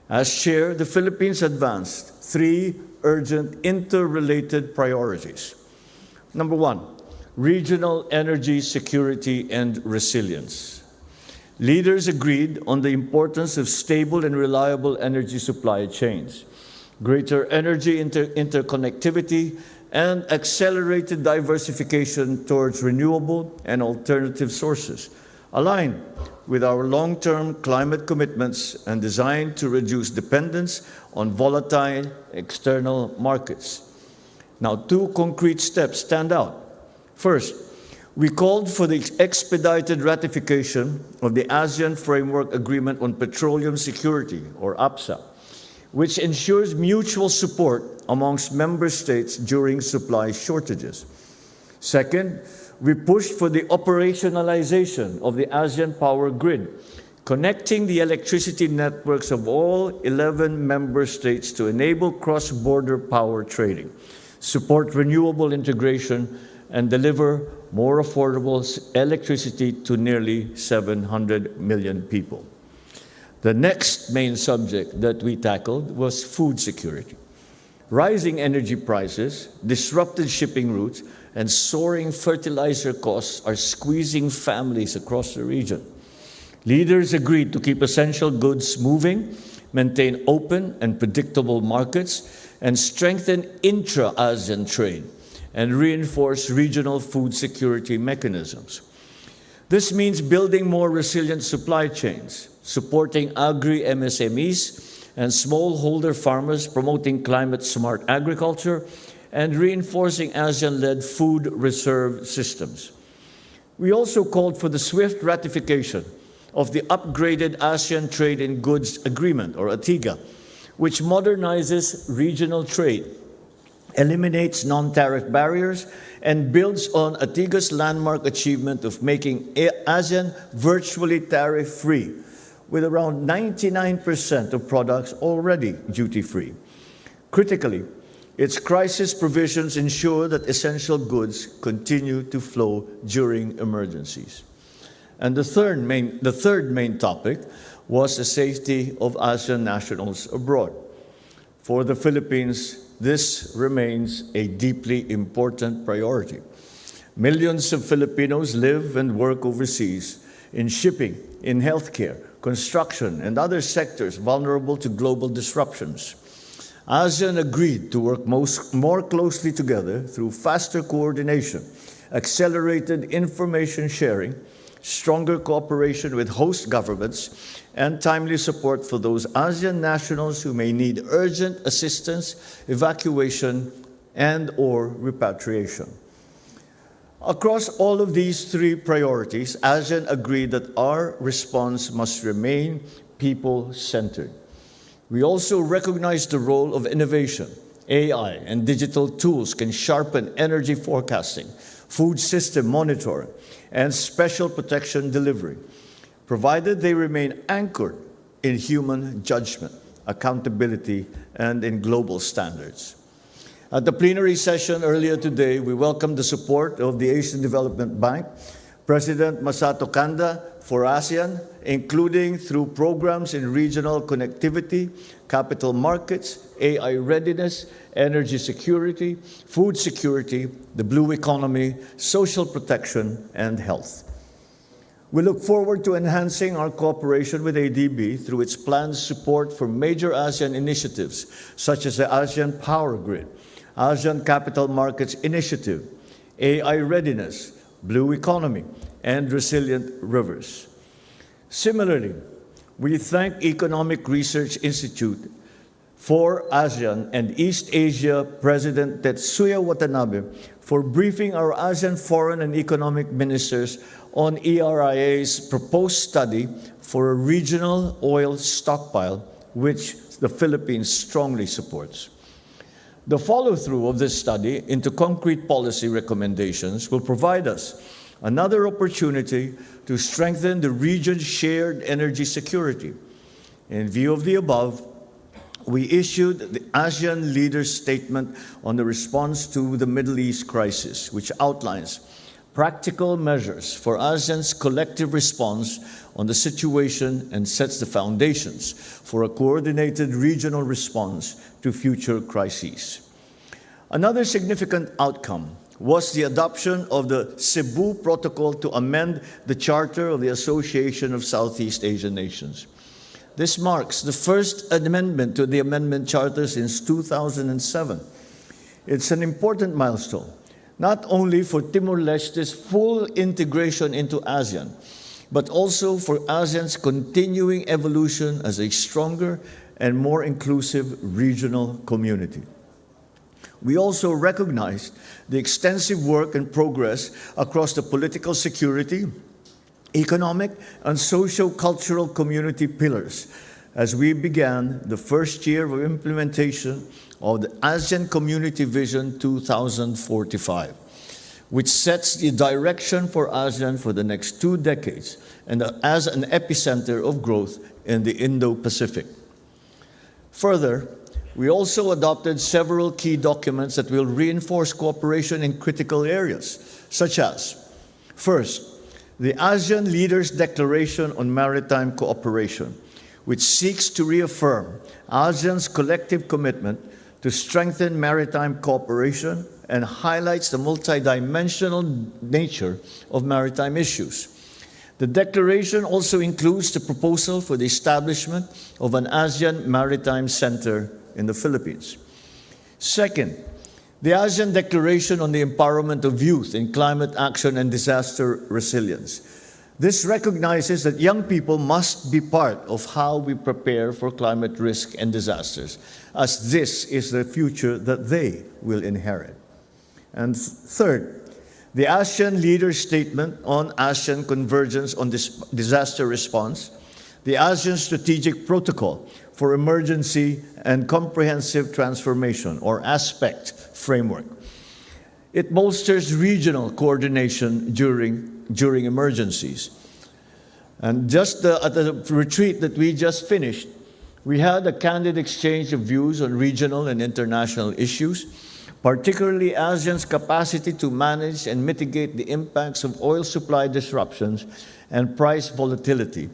As chair, the Philippines advanced 3 urgent interrelated priorities. Number 1, regional energy security and resilience. Leaders agreed on the importance of stable and reliable energy supply chains, greater energy interconnectivity, and accelerated diversification towards renewable and alternative sources, aligned with our long-term climate commitments and designed to reduce dependence on volatile external markets. Now, 2 concrete steps stand out. First, we called for the expedited ratification of the ASEAN Framework Agreement on Petroleum Security, or APSA, which ensures mutual support amongst member states during supply shortages. Second, we pushed for the operationalization of the ASEAN Power Grid, connecting the electricity networks of all 11 member states to enable cross-border power trading, support renewable integration, and deliver more affordable electricity to nearly 700 million people. The next main subject that we tackled was food security. Rising energy prices, disrupted shipping routes, and soaring fertilizer costs are squeezing families across the region. Leaders agreed to keep essential goods moving, maintain open and predictable markets, and strengthen intra-ASEAN trade, and reinforce regional food security mechanisms. This means building more resilient supply chains, supporting agri-MSMEs and smallholder farmers, promoting climate-smart agriculture, and reinforcing ASEAN-led food reserve systems. We also called for the swift ratification of the upgraded ASEAN Trade in Goods Agreement, or ATIGA, which modernizes regional trade, eliminates non-tariff barriers, and builds on ATIGA's landmark achievement of making ASEAN virtually tariff-free, with around 99% of products already duty-free. Critically, its crisis provisions ensure that essential goods continue to flow during emergencies. And the third main topic was the safety of ASEAN nationals abroad. For the Philippines, this remains a deeply important priority. Millions of Filipinos live and work overseas in shipping, in healthcare, construction, and other sectors vulnerable to global disruptions. ASEAN agreed to work more closely together through faster coordination, accelerated information sharing, stronger cooperation with host governments, and timely support for those ASEAN nationals who may need urgent assistance, evacuation, and/or repatriation. Across all of these three priorities, ASEAN agreed that our response must remain people-centered. We also recognize the role of innovation. AI and digital tools can sharpen energy forecasting, food system monitoring, and special protection delivery, provided they remain anchored in human judgment, accountability, and in global standards. At the plenary session earlier today, we welcomed the support of the Asian Development Bank, President Masato Kanda, for ASEAN, including through programs in regional connectivity, capital markets, AI readiness, energy security, food security, the blue economy, social protection, and health. We look forward to enhancing our cooperation with ADB through its planned support for major ASEAN initiatives, such as the ASEAN Power Grid, ASEAN Capital Markets Initiative, AI readiness, blue economy, and resilient rivers. Similarly, we thank Economic Research Institute for ASEAN and East Asia President Tetsuya Watanabe for briefing our ASEAN foreign and economic ministers on ERIA's proposed study for a regional oil stockpile, which the Philippines strongly supports. The follow-through of this study into concrete policy recommendations will provide us another opportunity to strengthen the region's shared energy security. In view of the above, we issued the ASEAN Leaders Statement on the response to the Middle East crisis, which outlines practical measures for ASEAN's collective response on the situation and sets the foundations for a coordinated regional response to future crises. Another significant outcome was the adoption of the Cebu Protocol to amend the Charter of the Association of Southeast Asian Nations. This marks the first amendment to the Amendment Charter since 2007. It's an important milestone, not only for Timor-Leste's full integration into ASEAN, but also for ASEAN's continuing evolution as a stronger and more inclusive regional community. We also recognized the extensive work and progress across the political security, economic, and socio-cultural community pillars as we began the first year of implementation of the ASEAN Community Vision 2045, which sets the direction for ASEAN for the next 2 decades and as an epicenter of growth in the Indo-Pacific. Further, we also adopted several key documents that will reinforce cooperation in critical areas, such as, first, the ASEAN Leaders' Declaration on Maritime Cooperation, which seeks to reaffirm ASEAN's collective commitment to strengthen maritime cooperation and highlights the multidimensional nature of maritime issues. The declaration also includes the proposal for the establishment of an ASEAN Maritime Center in the Philippines. Second, the ASEAN Declaration on the Empowerment of Youth in Climate Action and Disaster Resilience. This recognizes that young people must be part of how we prepare for climate risk and disasters, as this is the future that they will inherit. And third, the ASEAN Leaders' Statement on ASEAN Convergence on Disaster Response, the ASEAN Strategic Protocol for Emergency and Comprehensive Transformation, or ASPECT framework. It bolsters regional coordination during emergencies. And just at the retreat that we just finished, we had a candid exchange of views on regional and international issues, particularly ASEAN's capacity to manage and mitigate the impacts of oil supply disruptions and price volatility,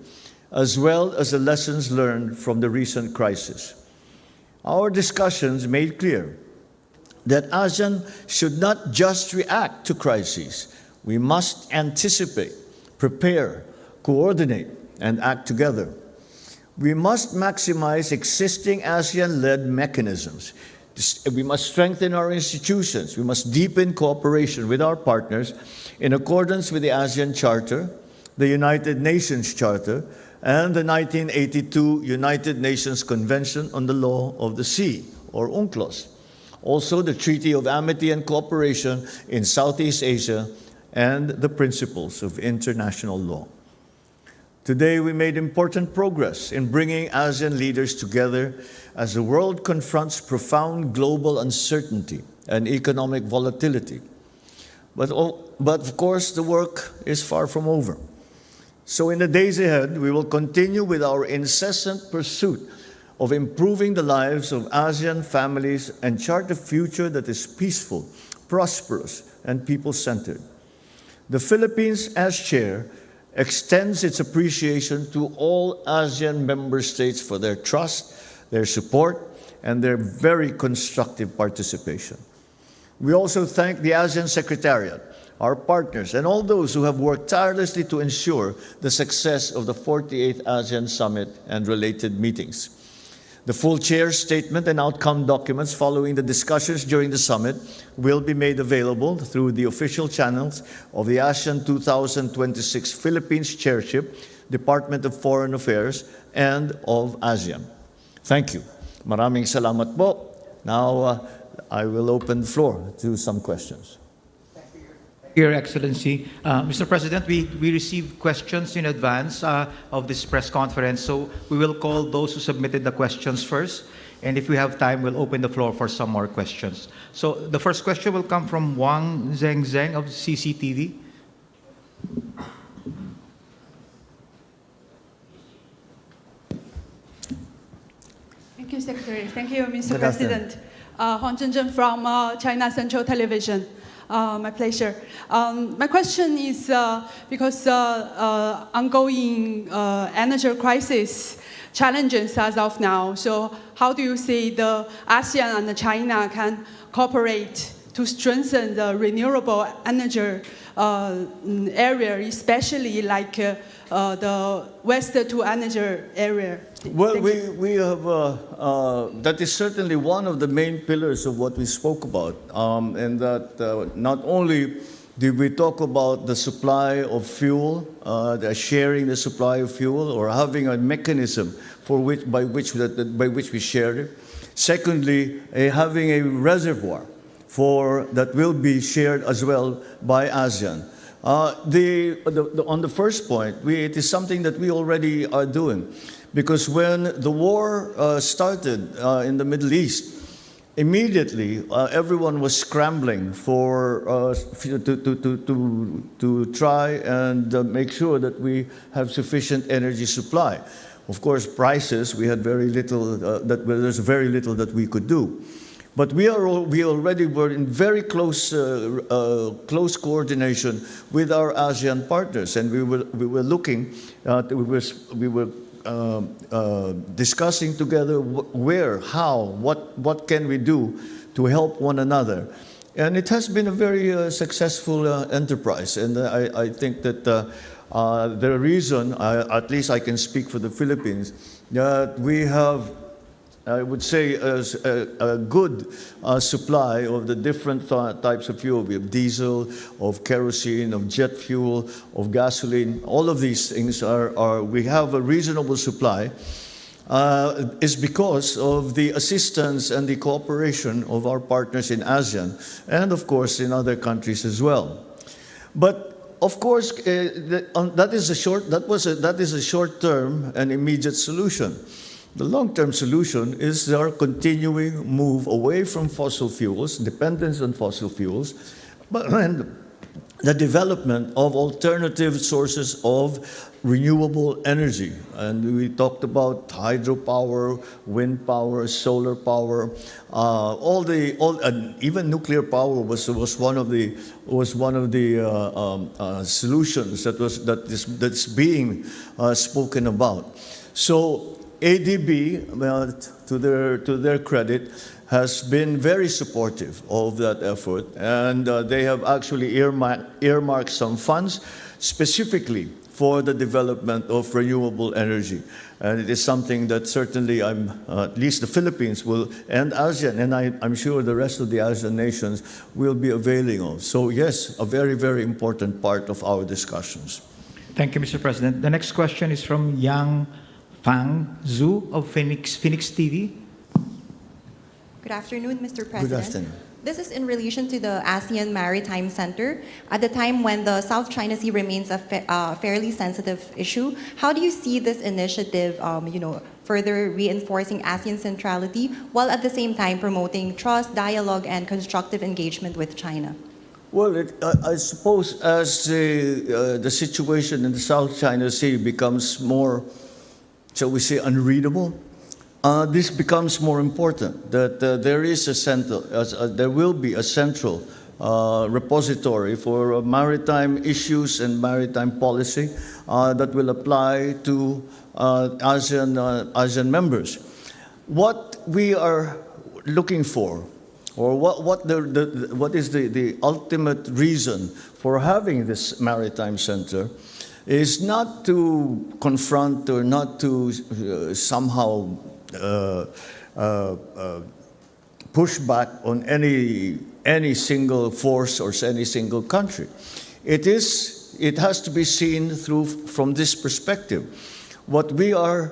as well as the lessons learned from the recent crisis. Our discussions made clear that ASEAN should not just react to crises. We must anticipate, prepare, coordinate, and act together. We must maximize existing ASEAN-led mechanisms. We must strengthen our institutions. We must deepen cooperation with our partners in accordance with the ASEAN Charter, the United Nations Charter, and the 1982 United Nations Convention on the Law of the Sea, or UNCLOS. Also, the Treaty of Amity and Cooperation in Southeast Asia and the principles of international law. Today, we made important progress in bringing ASEAN leaders together as the world confronts profound global uncertainty and economic volatility. But of course, the work is far from over. So in the days ahead, we will continue with our incessant pursuit of improving the lives of ASEAN families and chart a future that is peaceful, prosperous, and people-centered. The Philippines, as chair, extends its appreciation to all ASEAN member states for their trust, their support, and their very constructive participation. We also thank the ASEAN Secretariat, our partners, and all those who have worked tirelessly to ensure the success of the 48th ASEAN Summit and related meetings. The full chair's statement and outcome documents following the discussions during the summit will be made available through the official channels of the ASEAN 2026 Philippines Chairship, Department of Foreign Affairs, and of ASEAN. Thank you. Maraming salamat po. Now, I will open the floor to some questions. Your Excellency, Mr. President, we received questions in advance of this press conference, so we will call those who submitted the questions first, and if we have time, we'll open the floor for some more questions. So the first question will come from Wang Zheng of CCTV. Thank you, Secretary. Thank you, Mr. President. Huang Zhenzhen from China Central Television. My pleasure. My question is because ongoing energy crisis challenges as of now. So how do you see the ASEAN and China can cooperate to strengthen the renewable energy area, especially like the waste to energy area? Well, we have, that is certainly one of the main pillars of what we spoke about, and that not only did we talk about the supply of fuel, the sharing the supply of fuel, or having a mechanism by which we share it. Secondly, having a reservoir that will be shared as well by ASEAN. On the first point, it is something that we already are doing. Because when the war started in the Middle East, immediately everyone was scrambling to try and make sure that we have sufficient energy supply. Of course, prices, we had very little, there's very little that we could do. But we already were in very close coordination with our ASEAN partners, and we were looking, we were discussing together where, how, what can we do to help one another. And it has been a very successful enterprise. And I think that the reason, at least I can speak for the Philippines, that we have, I would say, a good supply of the different types of fuel. We have diesel, of kerosene, of jet fuel, of gasoline. All of these things we have a reasonable supply, is because of the assistance and the cooperation of our partners in ASEAN, and of course in other countries as well. But of course, that is a short-term and immediate solution. The long-term solution is our continuing move away from fossil fuels, dependence on fossil fuels, and the development of alternative sources of renewable energy. And we talked about hydropower, wind power, solar power, even nuclear power was one of the solutions that's being spoken about. So ADB, to their credit, has been very supportive of that effort, and they have actually earmarked some funds specifically for the development of renewable energy. And it is something that certainly at least the Philippines will, and ASEAN, and I'm sure the rest of the ASEAN nations will be availing of. So yes, a very, very important part of our discussions. Thank you, Mr. President. The next question is from Yang Fang Zhu of Phoenix TV. Good afternoon, Mr. President. Good afternoon. This is in relation to the ASEAN Maritime Center. At the time when the South China Sea remains a fairly sensitive issue, how do you see this initiative, further reinforcing ASEAN centrality while at the same time promoting trust, dialogue, and constructive engagement with China? Well, I suppose as the situation in the South China Sea becomes more, shall we say, unreadable, this becomes more important, that there will be a central repository for maritime issues and maritime policy that will apply to ASEAN members. What we are looking for, or what is the ultimate reason for having this maritime center, is not to confront or not to somehow push back on any single force or any single country. It has to be seen from this perspective. What we are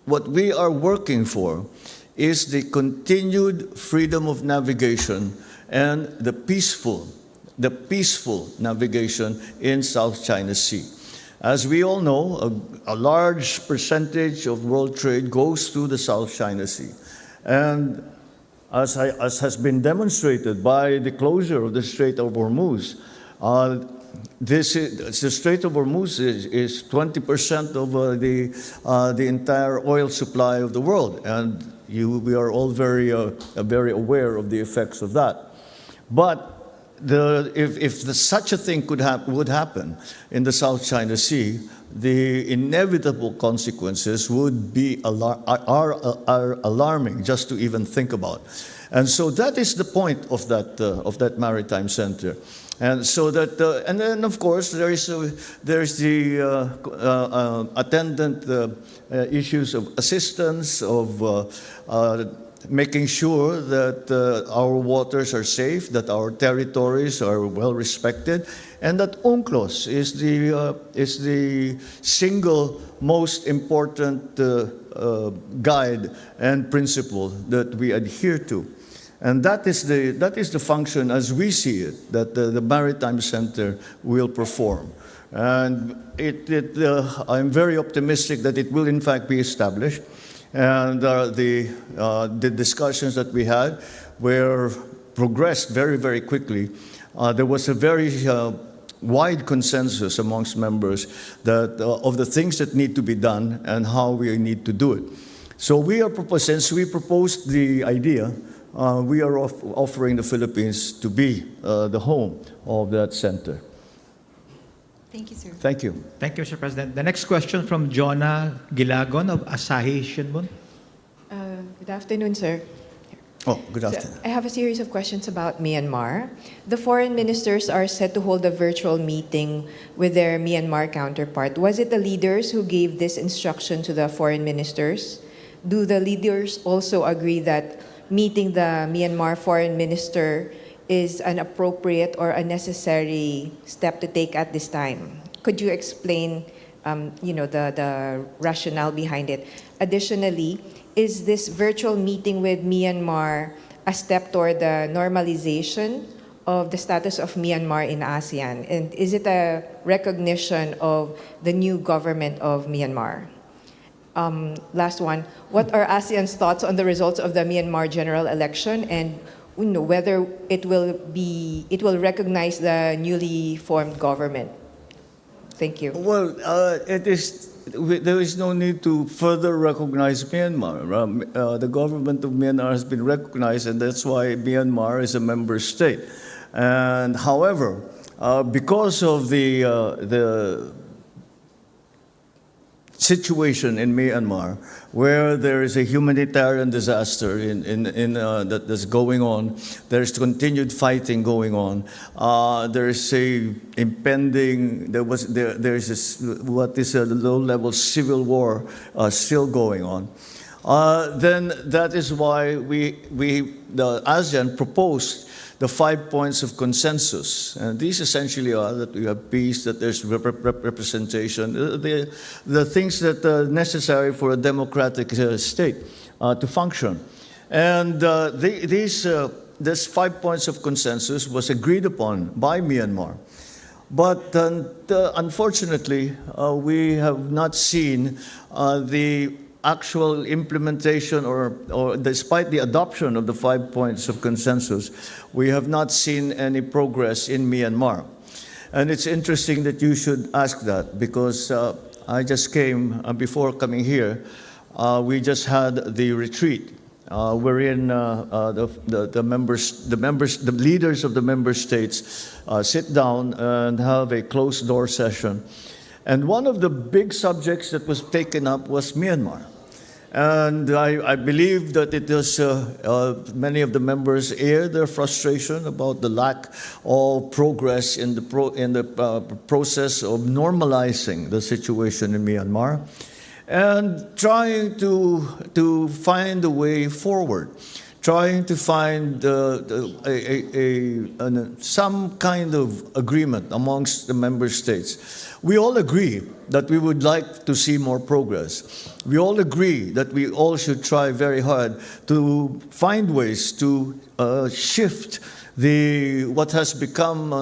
working for is the continued freedom of navigation and the peaceful navigation in South China Sea. As we all know, a large percentage of world trade goes through the South China Sea. And as has been demonstrated by the closure of the Strait of Hormuz, the Strait of Hormuz is 20% of the entire oil supply of the world. And we are all very aware of the effects of that. But if such a thing would happen in the South China Sea, the inevitable consequences would be are alarming just to even think about. And so that is the point of that maritime center. And so that, and then of course there is the attendant issues of assistance, of making sure that our waters are safe, that our territories are well respected, and that UNCLOS is the single most important guide and principle that we adhere to. And that is the function, as we see it, that the Maritime Center will perform. And I'm very optimistic that it will in fact be established. And the discussions that we had were progressed very, very quickly. There was a very wide consensus amongst members that of the things that need to be done and how we need to do it. So since we proposed the idea, we are offering the Philippines to be the home of that center. Thank you, sir. Thank you. Thank you, Mr. President. The next question from Jonah Gilagon of Asahi Shimbun. Good afternoon, sir. Oh, good afternoon. So I have a series of questions about Myanmar. The foreign ministers are set to hold a virtual meeting with their Myanmar counterpart. Was it the leaders who gave this instruction to the foreign ministers? Do the leaders also agree that meeting the Myanmar foreign minister is an appropriate or a necessary step to take at this time? Could you explain, the rationale behind it? Additionally, is this virtual meeting with Myanmar a step toward the normalization of the status of Myanmar in ASEAN? And is it a recognition of the new government of Myanmar? Last one, what are ASEAN's thoughts on the results of the Myanmar general election, and whether it will recognize the newly formed government? Thank you. Well, there is no need to further recognize Myanmar. The government of Myanmar has been recognized, and that's why Myanmar is a member state. And however, because of the situation in Myanmar, where there is a humanitarian disaster that's going on. There's continued fighting going on. There is a impending. There is what is a low-level civil war still going on. Then that is why the ASEAN proposed the 5 points of consensus. And these essentially are that we have peace, that there's representation, the things that are necessary for a democratic state to function. And this 5 points of consensus was agreed upon by Myanmar. But unfortunately, we have not seen the actual implementation, or despite the adoption of the 5 points of consensus, we have not seen any progress in Myanmar. And it's interesting that you should ask that, because I just came, before coming here, we just had the retreat, wherein the leaders of the member states sit down and have a closed-door session. And one of the big subjects that was taken up was Myanmar. And I believe that it was many of the members aired their frustration about the lack of progress in the process of normalizing the situation in Myanmar, and trying to find a way forward, trying to find some kind of agreement amongst the member states. We all agree that we would like to see more progress. We all agree that we all should try very hard to find ways to shift what has become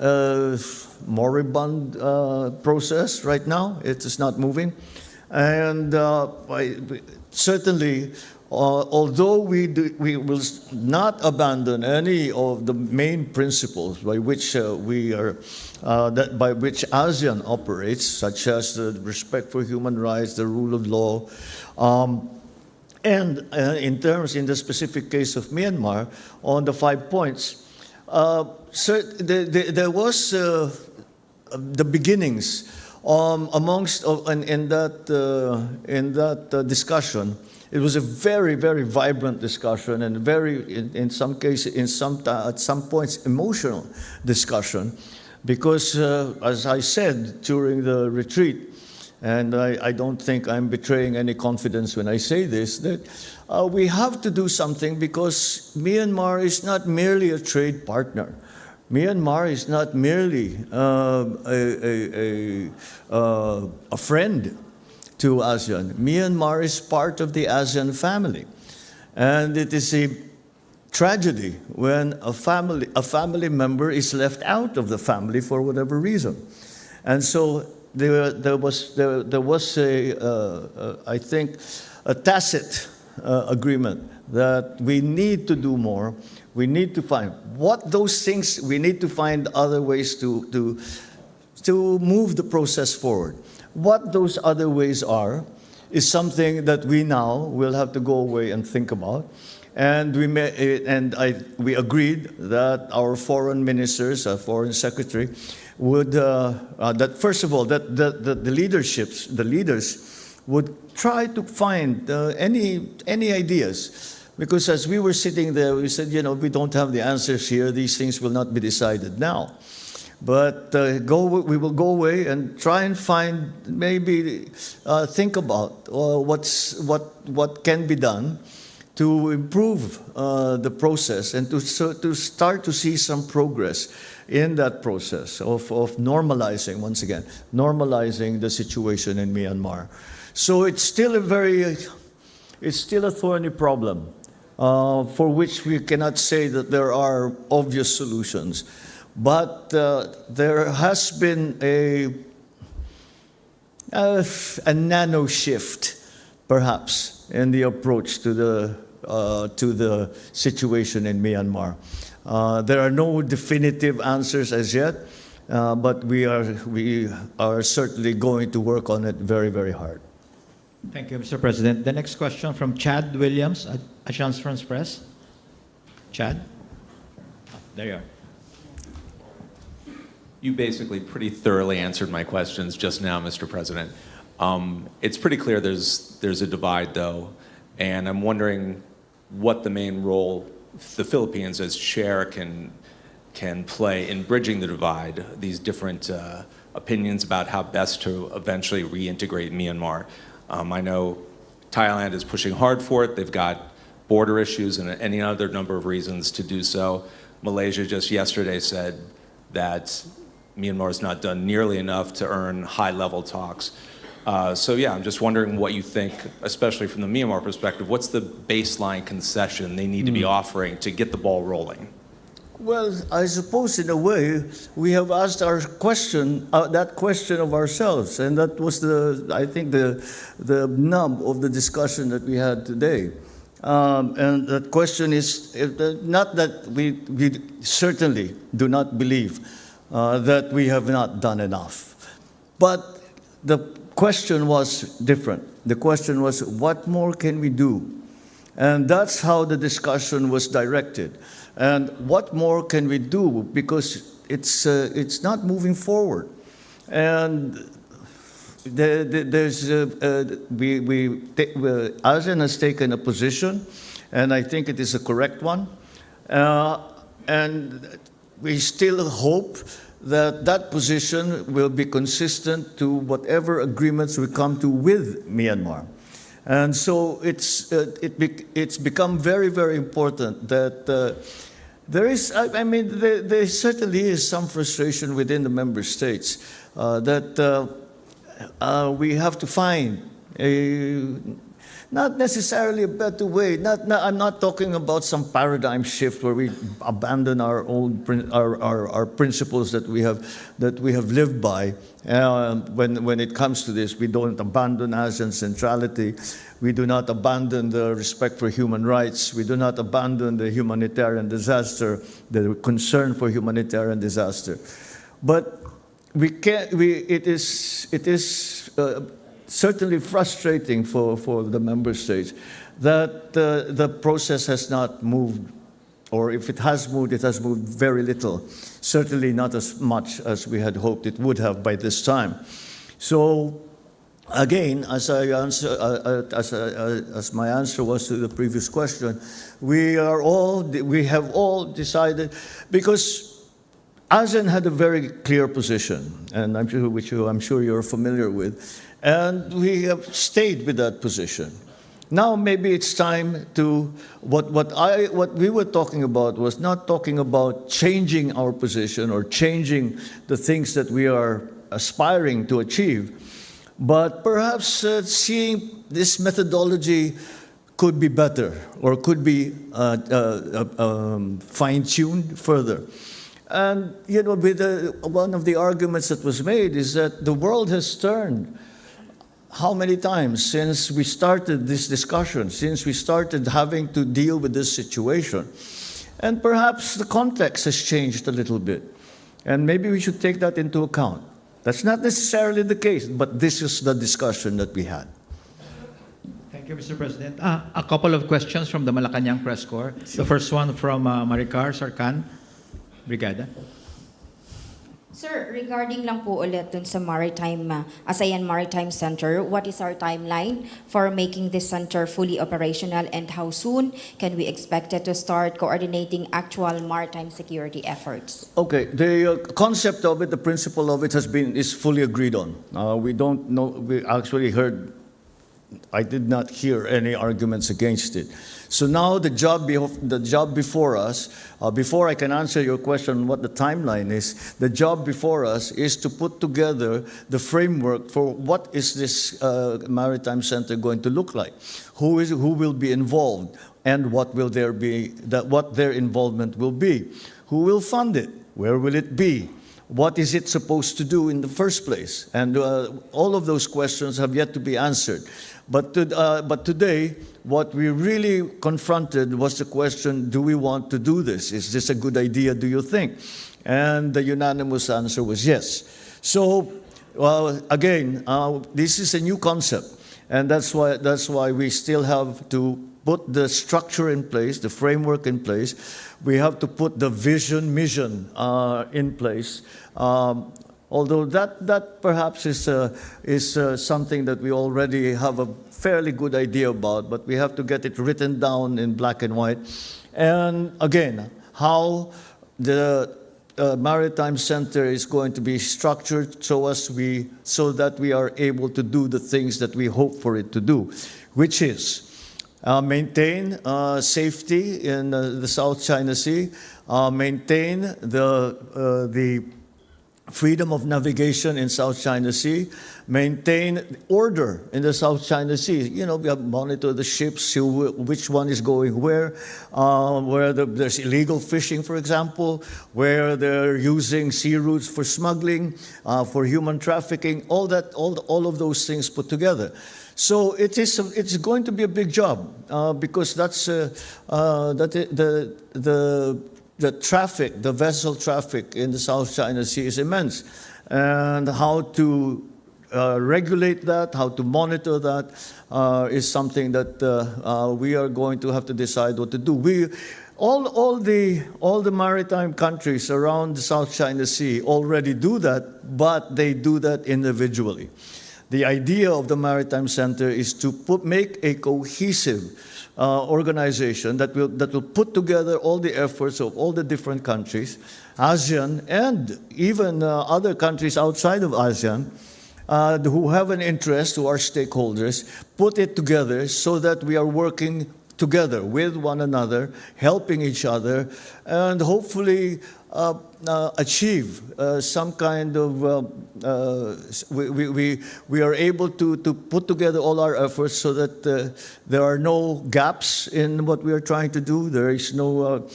a moribund process right now. It is not moving. And certainly, although we will not abandon any of the main principles by which by which ASEAN operates, such as the respect for human rights, the rule of law, and in the specific case of Myanmar, on the 5 points, there was the beginnings amongst in that discussion. It was a very, very vibrant discussion, and in some cases, at some points, emotional discussion, because as I said during the retreat, and I don't think I'm betraying any confidence when I say this, that we have to do something, because Myanmar is not merely a trade partner. Myanmar is not merely a friend to ASEAN. Myanmar is part of the ASEAN family. And it is a tragedy when a family member is left out of the family for whatever reason. And so there was I think, a tacit agreement that we need to do more. We need to find those things. We need to find other ways to move the process forward. What those other ways are is something that we now will have to go away and think about. And we agreed that our foreign ministers, our foreign secretary, would that first of all that the leaders would try to find any ideas, because as we were sitting there, we said, we don't have the answers here. These things will not be decided now. But we will go away and try and find, maybe think about what can be done to improve the process, and to start to see some progress in that process of normalizing, once again, normalizing the situation in Myanmar. So it's still a thorny problem for which we cannot say that there are obvious solutions. But there has been a nano shift, perhaps, in the approach to the situation in Myanmar. There are no definitive answers as yet, but we are certainly going to work on it very, very hard. Thank you, Mr. President. The next question from Chad Williams at Agence France Presse. Chad? There you are. You basically pretty thoroughly answered my questions just now, Mr. President. It's pretty clear there's a divide, though, and I'm wondering what the main role the Philippines as chair can play in bridging the divide, these different opinions about how best to eventually reintegrate Myanmar. I know Thailand is pushing hard for it. They've got border issues and any other number of reasons to do so. Malaysia just yesterday said that Myanmar has not done nearly enough to earn high-level talks. So yeah, I'm just wondering what you think, especially from the Myanmar perspective, what's the baseline concession they need to be offering to get the ball rolling? Well, I suppose in a way we have asked our question, that question of ourselves, and that was I think the nub of the discussion that we had today. And that question is not that we certainly do not believe that we have not done enough, but the question was different. The question was, what more can we do? And that's how the discussion was directed. And what more can we do? Because it's not moving forward. And ASEAN has taken a position, and I think it is a correct one. And we still hope that that position will be consistent to whatever agreements we come to with Myanmar. And so it's become very, very important that there is, there certainly is some frustration within the member states that we have to find not necessarily a better way. I'm not talking about some paradigm shift where we abandon our own our principles that we have lived by. When it comes to this, we don't abandon ASEAN centrality. We do not abandon the respect for human rights. We do not abandon the humanitarian disaster, the concern for humanitarian disaster. But we can't. It is certainly frustrating for the member states that the process has not moved, or if it has moved very little, certainly not as much as we had hoped it would have by this time. So again, as my answer was to the previous question, we have all decided, because ASEAN had a very clear position, and I'm sure you're familiar with, and we have stayed with that position. Now maybe it's time to, what we were talking about was not talking about changing our position or changing the things that we are aspiring to achieve, but perhaps seeing this methodology could be better or could be fine-tuned further. And one of the arguments that was made is that the world has turned. How many times since we started this discussion, since we started having to deal with this situation? And perhaps the context has changed a little bit. And maybe we should take that into account. That's not necessarily the case, but this is the discussion that we had. Thank you, Mr. President. A couple of questions from the Malacanang Press Corps. The first one from Maricar Sarkan, Brigada. Sir, regarding lang po ulit dun sa ASEAN Maritime Center, what is our timeline for making this center fully operational, and how soon can we expect it to start coordinating actual maritime security efforts? Okay, the concept of it, the principle of it is fully agreed on. We don't know, we actually heard, I did not hear any arguments against it. So now the job before us, before I can answer your question on what the timeline is, the job before us is to put together the framework for what is this maritime center going to look like, who will be involved, and what their involvement will be, who will fund it, where will it be, what is it supposed to do in the first place, and all of those questions have yet to be answered. But today, what we really confronted was the question, do we want to do this? Is this a good idea, do you think? And the unanimous answer was yes. So, again, this is a new concept, and that's why we still have to put the structure in place, the framework in place. We have to put the mission in place. Although that perhaps is something that we already have a fairly good idea about, but we have to get it written down in black and white. And again, how the Maritime Center is going to be structured so that we are able to do the things that we hope for it to do, which is maintain safety in the South China Sea, maintain the freedom of navigation in South China Sea, maintain order in the South China Sea. You know, we have monitor the ships, see which one is going where there's illegal fishing, for example, where they're using sea routes for smuggling, for human trafficking, all of those things put together. So it's going to be a big job because that's the traffic, the vessel traffic in the South China Sea is immense. And how to regulate that, how to monitor that is something that we are going to have to decide what to do. All the maritime countries around the South China Sea already do that, but they do that individually. The idea of the Maritime Center is to make a cohesive organization that will put together all the efforts of all the different countries, ASEAN, and even other countries outside of ASEAN who have an interest, who are stakeholders, put it together so that we are working together with one another, helping each other, and hopefully achieve some kind of, we are able to put together all our efforts so that there are no gaps in what we are trying to do. There is no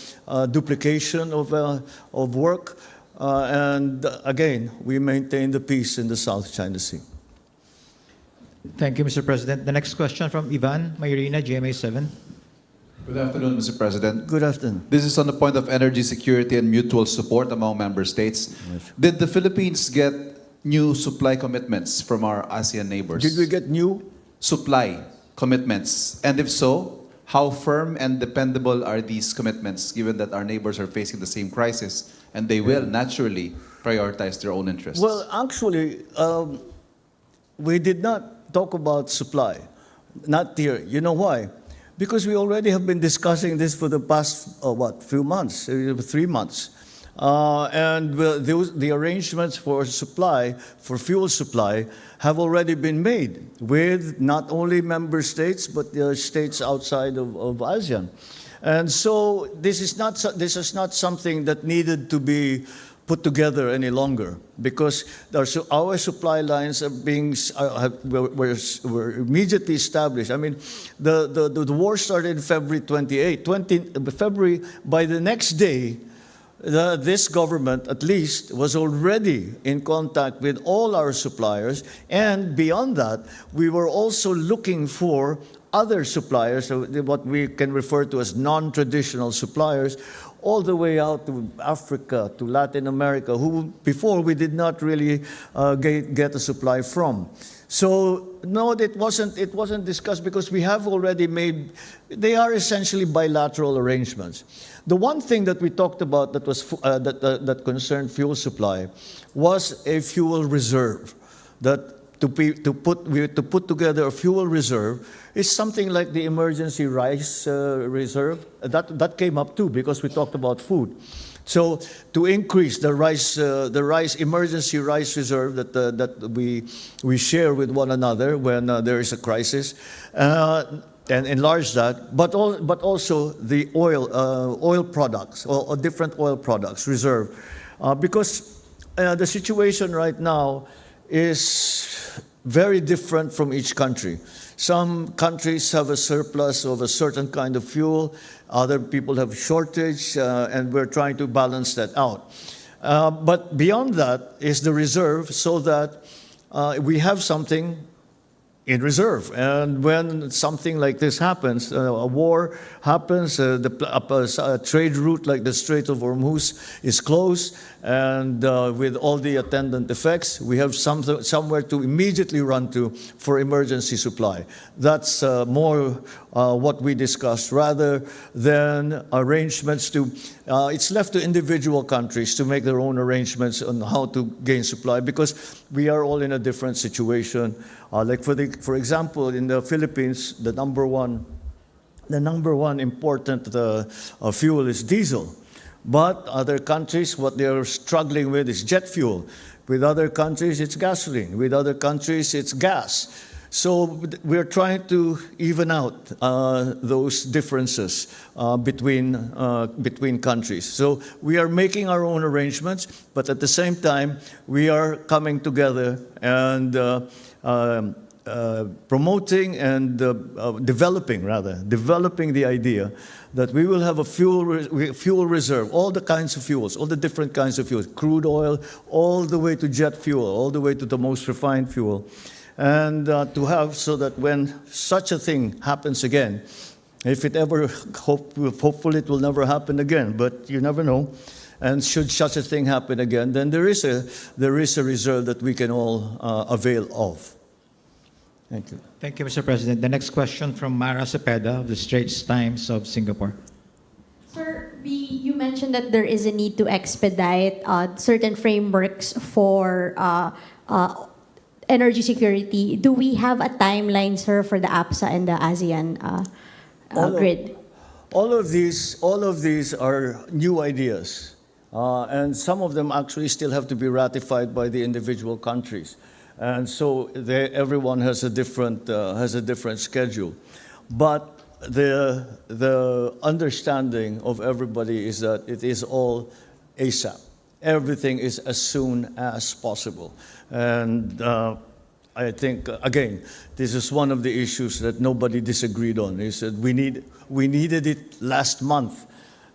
duplication of work. And again, we maintain the peace in the South China Sea. Thank you, Mr. President. The next question from Ivan Mayrina, GMA 7. Good afternoon, Mr. President. Good afternoon. This is on the point of energy security and mutual support among member states. Yes. Did the Philippines get new supply commitments from our ASEAN neighbors? Did we get new supply commitments? And if so, how firm and dependable are these commitments, given that our neighbors are facing the same crisis and they will naturally prioritize their own interests? Well, actually, we did not talk about supply. Not here. You know why? Because we already have been discussing this for the past, few months, 3 months. And the arrangements for supply, for fuel supply, have already been made with not only member states, but the states outside of ASEAN. And so this is not something that needed to be put together any longer, because our supply lines were immediately established. I mean, the war started February 28. February, by the next day, this government, at least, was already in contact with all our suppliers, and beyond that, we were also looking for other suppliers, what we can refer to as non-traditional suppliers, all the way out to Africa, to Latin America, who before we did not really get a supply from. So no, it wasn't discussed because we have already made. They are essentially bilateral arrangements. The one thing that we talked about that was that concerned fuel supply was a fuel reserve. That to put together a fuel reserve is something like the emergency rice reserve. That came up too because we talked about food. So to increase the rice emergency rice reserve that we share with one another when there is a crisis, and enlarge that, but also the oil products or different oil products reserve, because the situation right now is very different from each country. Some countries have a surplus of a certain kind of fuel. Other people have shortage, and we're trying to balance that out. But beyond that is the reserve, so that we have something in reserve. And when something like this happens, a war happens, a trade route like the Strait of Hormuz is closed, and with all the attendant effects, we have somewhere to immediately run to for emergency supply. That's more what we discussed, rather than arrangements to, it's left to individual countries to make their own arrangements on how to gain supply, because we are all in a different situation. Like for example, in the Philippines, the number one important fuel is diesel. But other countries, what they are struggling with is jet fuel. With other countries, it's gasoline. With other countries, it's gas. So we're trying to even out those differences between countries. So we are making our own arrangements, but at the same time, we are coming together and promoting and developing the idea that we will have a fuel reserve, all the kinds of fuels, all the different kinds of fuels, crude oil, all the way to jet fuel, all the way to the most refined fuel. And to have so that when such a thing happens again, if it ever, hopefully it will never happen again, but you never know. And should such a thing happen again, then there is a reserve that we can all avail of. Thank you. Thank you, Mr. President. The next question from Mara Cepeda of the Straits Times of Singapore. Sir, you mentioned that there is a need to expedite certain frameworks for energy security. Do we have a timeline, sir, for the APSA and the ASEAN grid? All of these are new ideas, and some of them actually still have to be ratified by the individual countries. And so everyone has a different schedule, but the understanding of everybody is that it is all ASAP. Everything is as soon as possible, and I think again this is one of the issues that nobody disagreed on. Is that we needed it last month.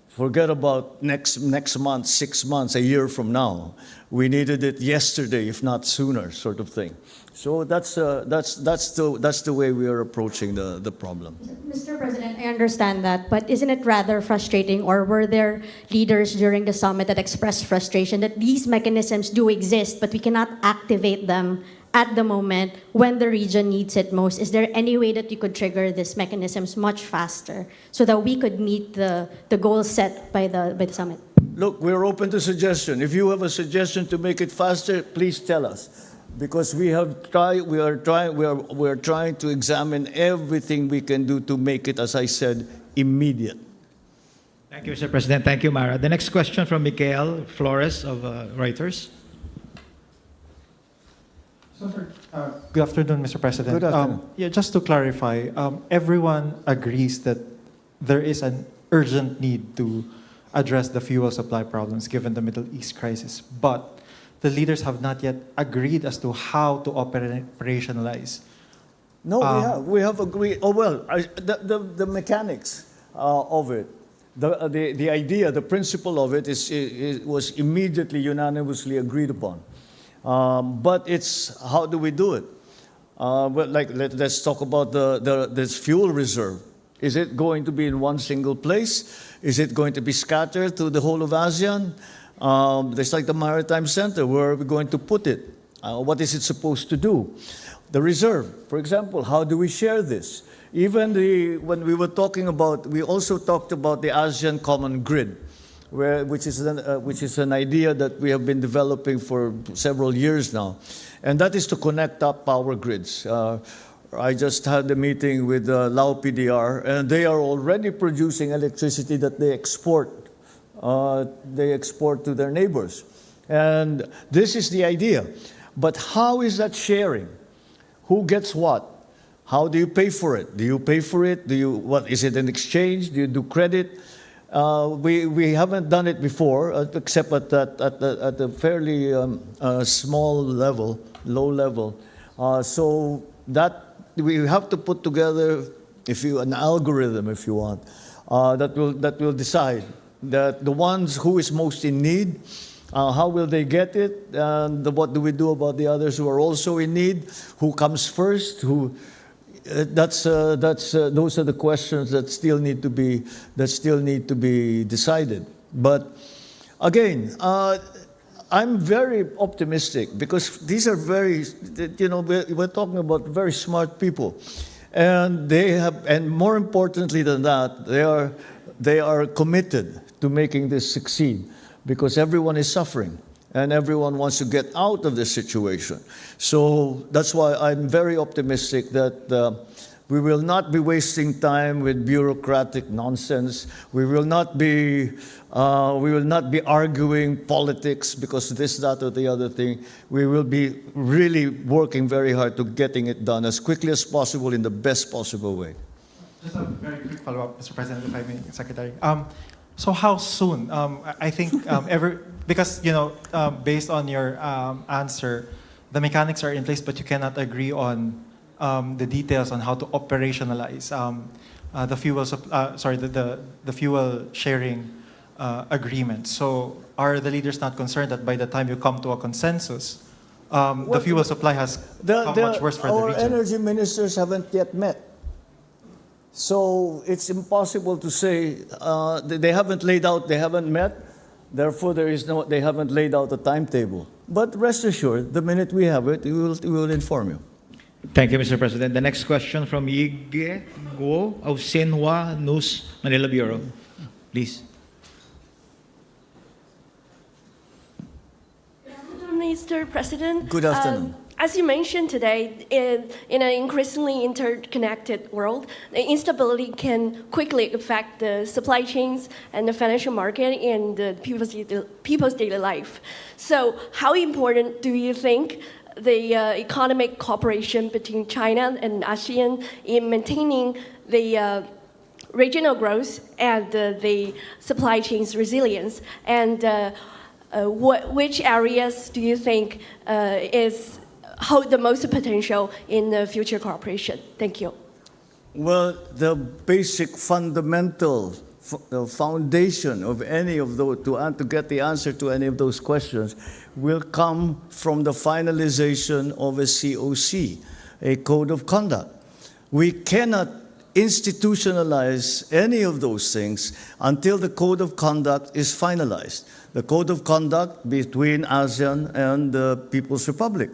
Forget about next month, 6 months, a year from now. We needed it yesterday, if not sooner, sort of thing. So that's the way we are approaching the problem. Mr. President, I understand that, but isn't it rather frustrating, or were there leaders during the summit that expressed frustration that these mechanisms do exist, but we cannot activate them at the moment when the region needs it most? Is there any way that you could trigger these mechanisms much faster so that we could meet the goals set by the summit? Look, we're open to suggestion. If you have a suggestion to make it faster, please tell us, because we are trying to examine everything we can do to make it, as I said, immediate. Thank you, Mr. President. Thank you, Mara. The next question from Miguel Flores of Reuters. Good afternoon, Mr. President. Good afternoon. Just to clarify, everyone agrees that there is an urgent need to address the fuel supply problems given the Middle East crisis, but the leaders have not yet agreed as to how to operationalize. No, we have agreed. Oh well, the mechanics of it, the idea, the principle of it was immediately unanimously agreed upon. But it's how do we do it? Well, let's talk about this fuel reserve. Is it going to be in one single place? Is it going to be scattered to the whole of ASEAN? There's like the Maritime Center. Where are we going to put it? What is it supposed to do? The reserve, for example, how do we share this? Even when we were talking about, we also talked about the ASEAN Common Grid, which is an idea that we have been developing for several years now, and that is to connect up power grids. I just had a meeting with Lao PDR, and they are already producing electricity that they export to their neighbors, and this is the idea. But how is that sharing? Who gets what? How do you pay for it? Do you pay for it? What is it, an exchange? Do you do credit? We haven't done it before, except at a fairly small level, low level. So that we have to put together, an algorithm, if you want, that will decide that the ones who is most in need How will they get it? And what do we do about the others who are also in need? Who comes first? Those are the questions that still need to be decided. But again, I'm very optimistic because these are we're talking about very smart people, and and more importantly than that, they are committed to making this succeed because everyone is suffering and everyone wants to get out of this situation. So that's why I'm very optimistic that we will not be wasting time with bureaucratic nonsense. We will not be arguing politics because this, that, or the other thing. We will be really working very hard to getting it done as quickly as possible in the best possible way. Just a very quick follow-up, Mr. President, if I may, Secretary. So how soon? I think because based on your answer, the mechanics are in place, but you cannot agree on the details on how to operationalize the fuel sharing agreement. So are the leaders not concerned that by the time you come to a consensus, the fuel supply has become much worse for the region? Our energy ministers haven't yet met. So it's impossible to say they haven't met. Therefore, they haven't laid out a timetable. But rest assured, the minute we have it, we will inform you. Thank you, Mr. President. The next question from Yige Guo of Xinhua News Manila Bureau. Please. Good afternoon, Mr. President. Good afternoon. As you mentioned today, in an increasingly interconnected world, the instability can quickly affect the supply chains and the financial market and the people's daily life. So how important do you think the economic cooperation between China and ASEAN in maintaining the regional growth and the supply chain's resilience? And which areas do you think hold the most potential in the future cooperation? Thank you. Well, the basic fundamental foundation of any of those, to get the answer to any of those questions, will come from the finalization of a COC, a code of conduct. We cannot institutionalize any of those things until the code of conduct is finalized. The code of conduct between ASEAN and the People's Republic.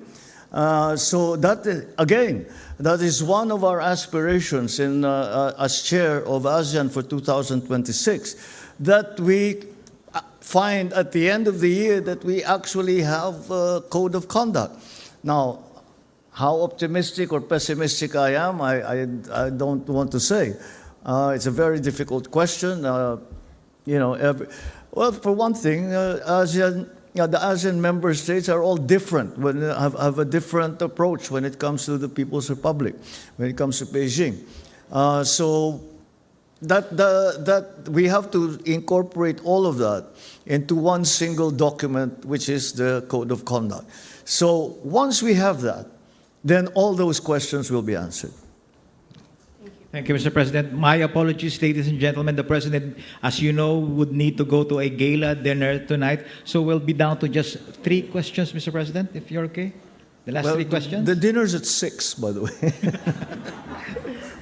So that, again, that is one of our aspirations as chair of ASEAN for 2026, that we find at the end of the year that we actually have a code of conduct. Now, how optimistic or pessimistic I am, I don't want to say. It's a very difficult question. Well, for one thing, the ASEAN member states are all different, have a different approach when it comes to the People's Republic, when it comes to Beijing. So that we have to incorporate all of that into one single document, which is the Code of Conduct. So once we have that, then all those questions will be answered. Thank you, Mr. President. My apologies, ladies and gentlemen. The President, as you know, would need to go to a gala dinner tonight. So we'll be down to just 3 questions, Mr. President, if you're okay. The last 3 questions. The dinner's at 6, by the way.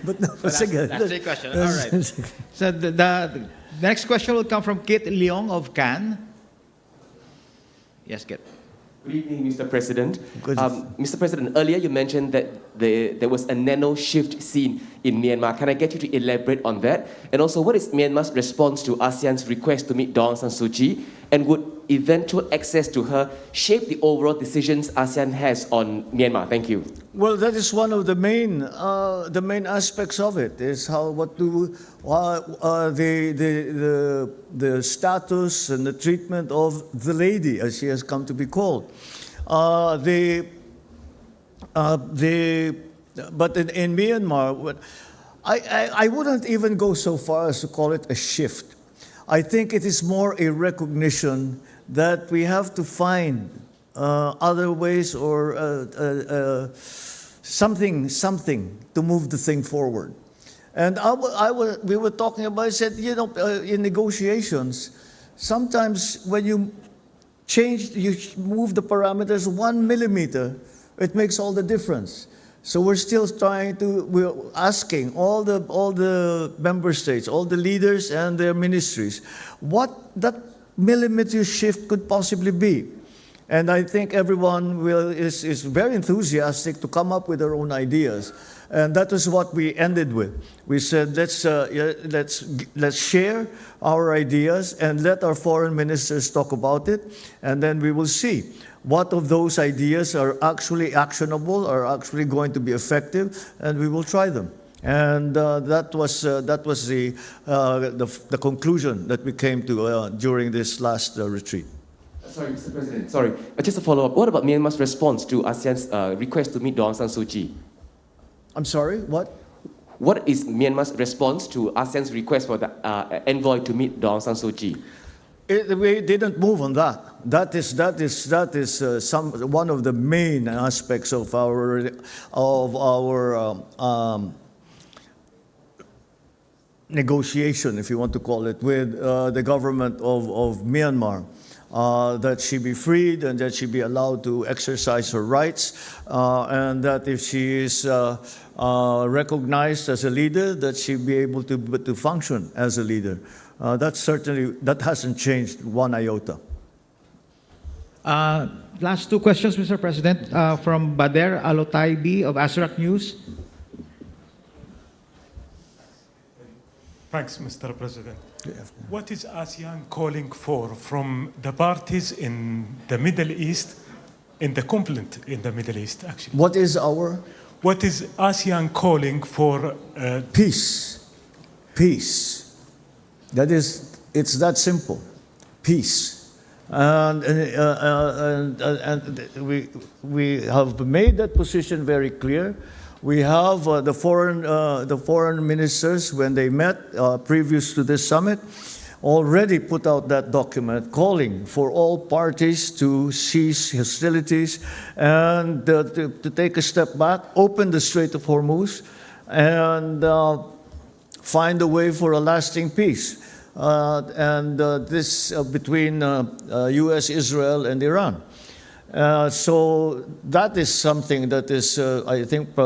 But no, last 3 questions. All right. So the next question will come from Kit Leong of Cannes. Yes, Kit. Good evening, Mr. President. Mr. President, earlier you mentioned that there was a nano shift seen in Myanmar. Can I get you to elaborate on that? And also, what is Myanmar's response to ASEAN's request to meet Daw Aung San Suu Kyi? And would eventual access to her shape the overall decisions ASEAN has on Myanmar? Thank you. Well, that is one of the main aspects of it. Is the status and the treatment of the lady, as she has come to be called. But in Myanmar, I wouldn't even go so far as to call it a shift. I think it is more a recognition that we have to find other ways or something to move the thing forward. And we were talking about, I said, in negotiations, sometimes when you you move the parameters 1 millimeter, it makes all the difference. So we're still we're asking all the member states, all the leaders and their ministries, what that millimeter shift could possibly be. And I think everyone is very enthusiastic to come up with their own ideas. And that is what we ended with. We said, let's share our ideas and let our foreign ministers talk about it. And then we will see what of those ideas are actually actionable, are actually going to be effective, and we will try them. And that was the conclusion that we came to during this last retreat. Sorry, Mr. President. Sorry, just a follow-up. What about Myanmar's response to ASEAN's request to meet Daw Aung San Suu Kyi? I'm sorry, what? What is Myanmar's response to ASEAN's request for the envoy to meet Daw Aung San Suu Kyi? We didn't move on that. That is one of the main aspects of our negotiation, if you want to call it, with the government of Myanmar. That she be freed and that she be allowed to exercise her rights, and that if she is recognized as a leader, that she be able to function as a leader. That hasn't changed one iota. Last two questions, Mr. President, from Bader Alotaibi of Asrak News. Thanks, Mr. President. What is ASEAN calling for from the parties in the Middle East, in the conflict in the Middle East, actually? What is ASEAN calling for? Peace. Peace. It's that simple. Peace. And we have made that position very clear. We have the foreign ministers, when they met previous to this summit, already put out that document calling for all parties to cease hostilities and to take a step back, open the Strait of Hormuz, and find a way for a lasting peace. This between U.S., Israel, and Iran. So that is something that is, I think,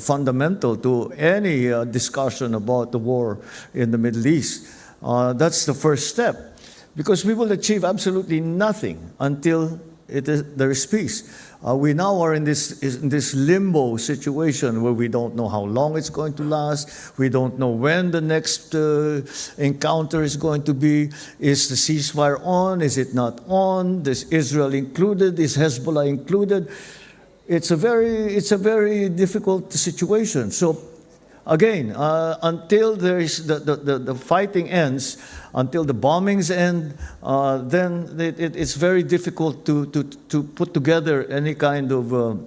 fundamental to any discussion about the war in the Middle East. That's the first step, because we will achieve absolutely nothing until there is peace. We now are in this limbo situation where we don't know how long it's going to last. We don't know when the next encounter is going to be. Is the ceasefire on? Is it not on? Is Israel included? Is Hezbollah included? It's a very difficult situation. So again, until there is the fighting ends, until the bombings end, then it's very difficult to put together any kind of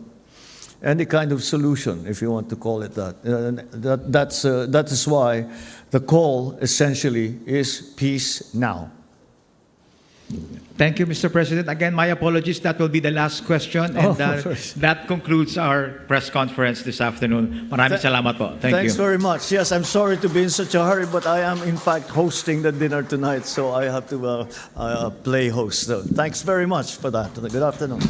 solution, if you want to call it that. That is why the call essentially is peace now. Thank you, Mr. President. Again, my apologies. That will be the last question. And that concludes our press conference this afternoon. Maraming salamat po. Thanks very much. Yes, I'm sorry to be in such a hurry, but I am, in fact, hosting the dinner tonight, so I have to play host. So thanks very much for that. Good afternoon.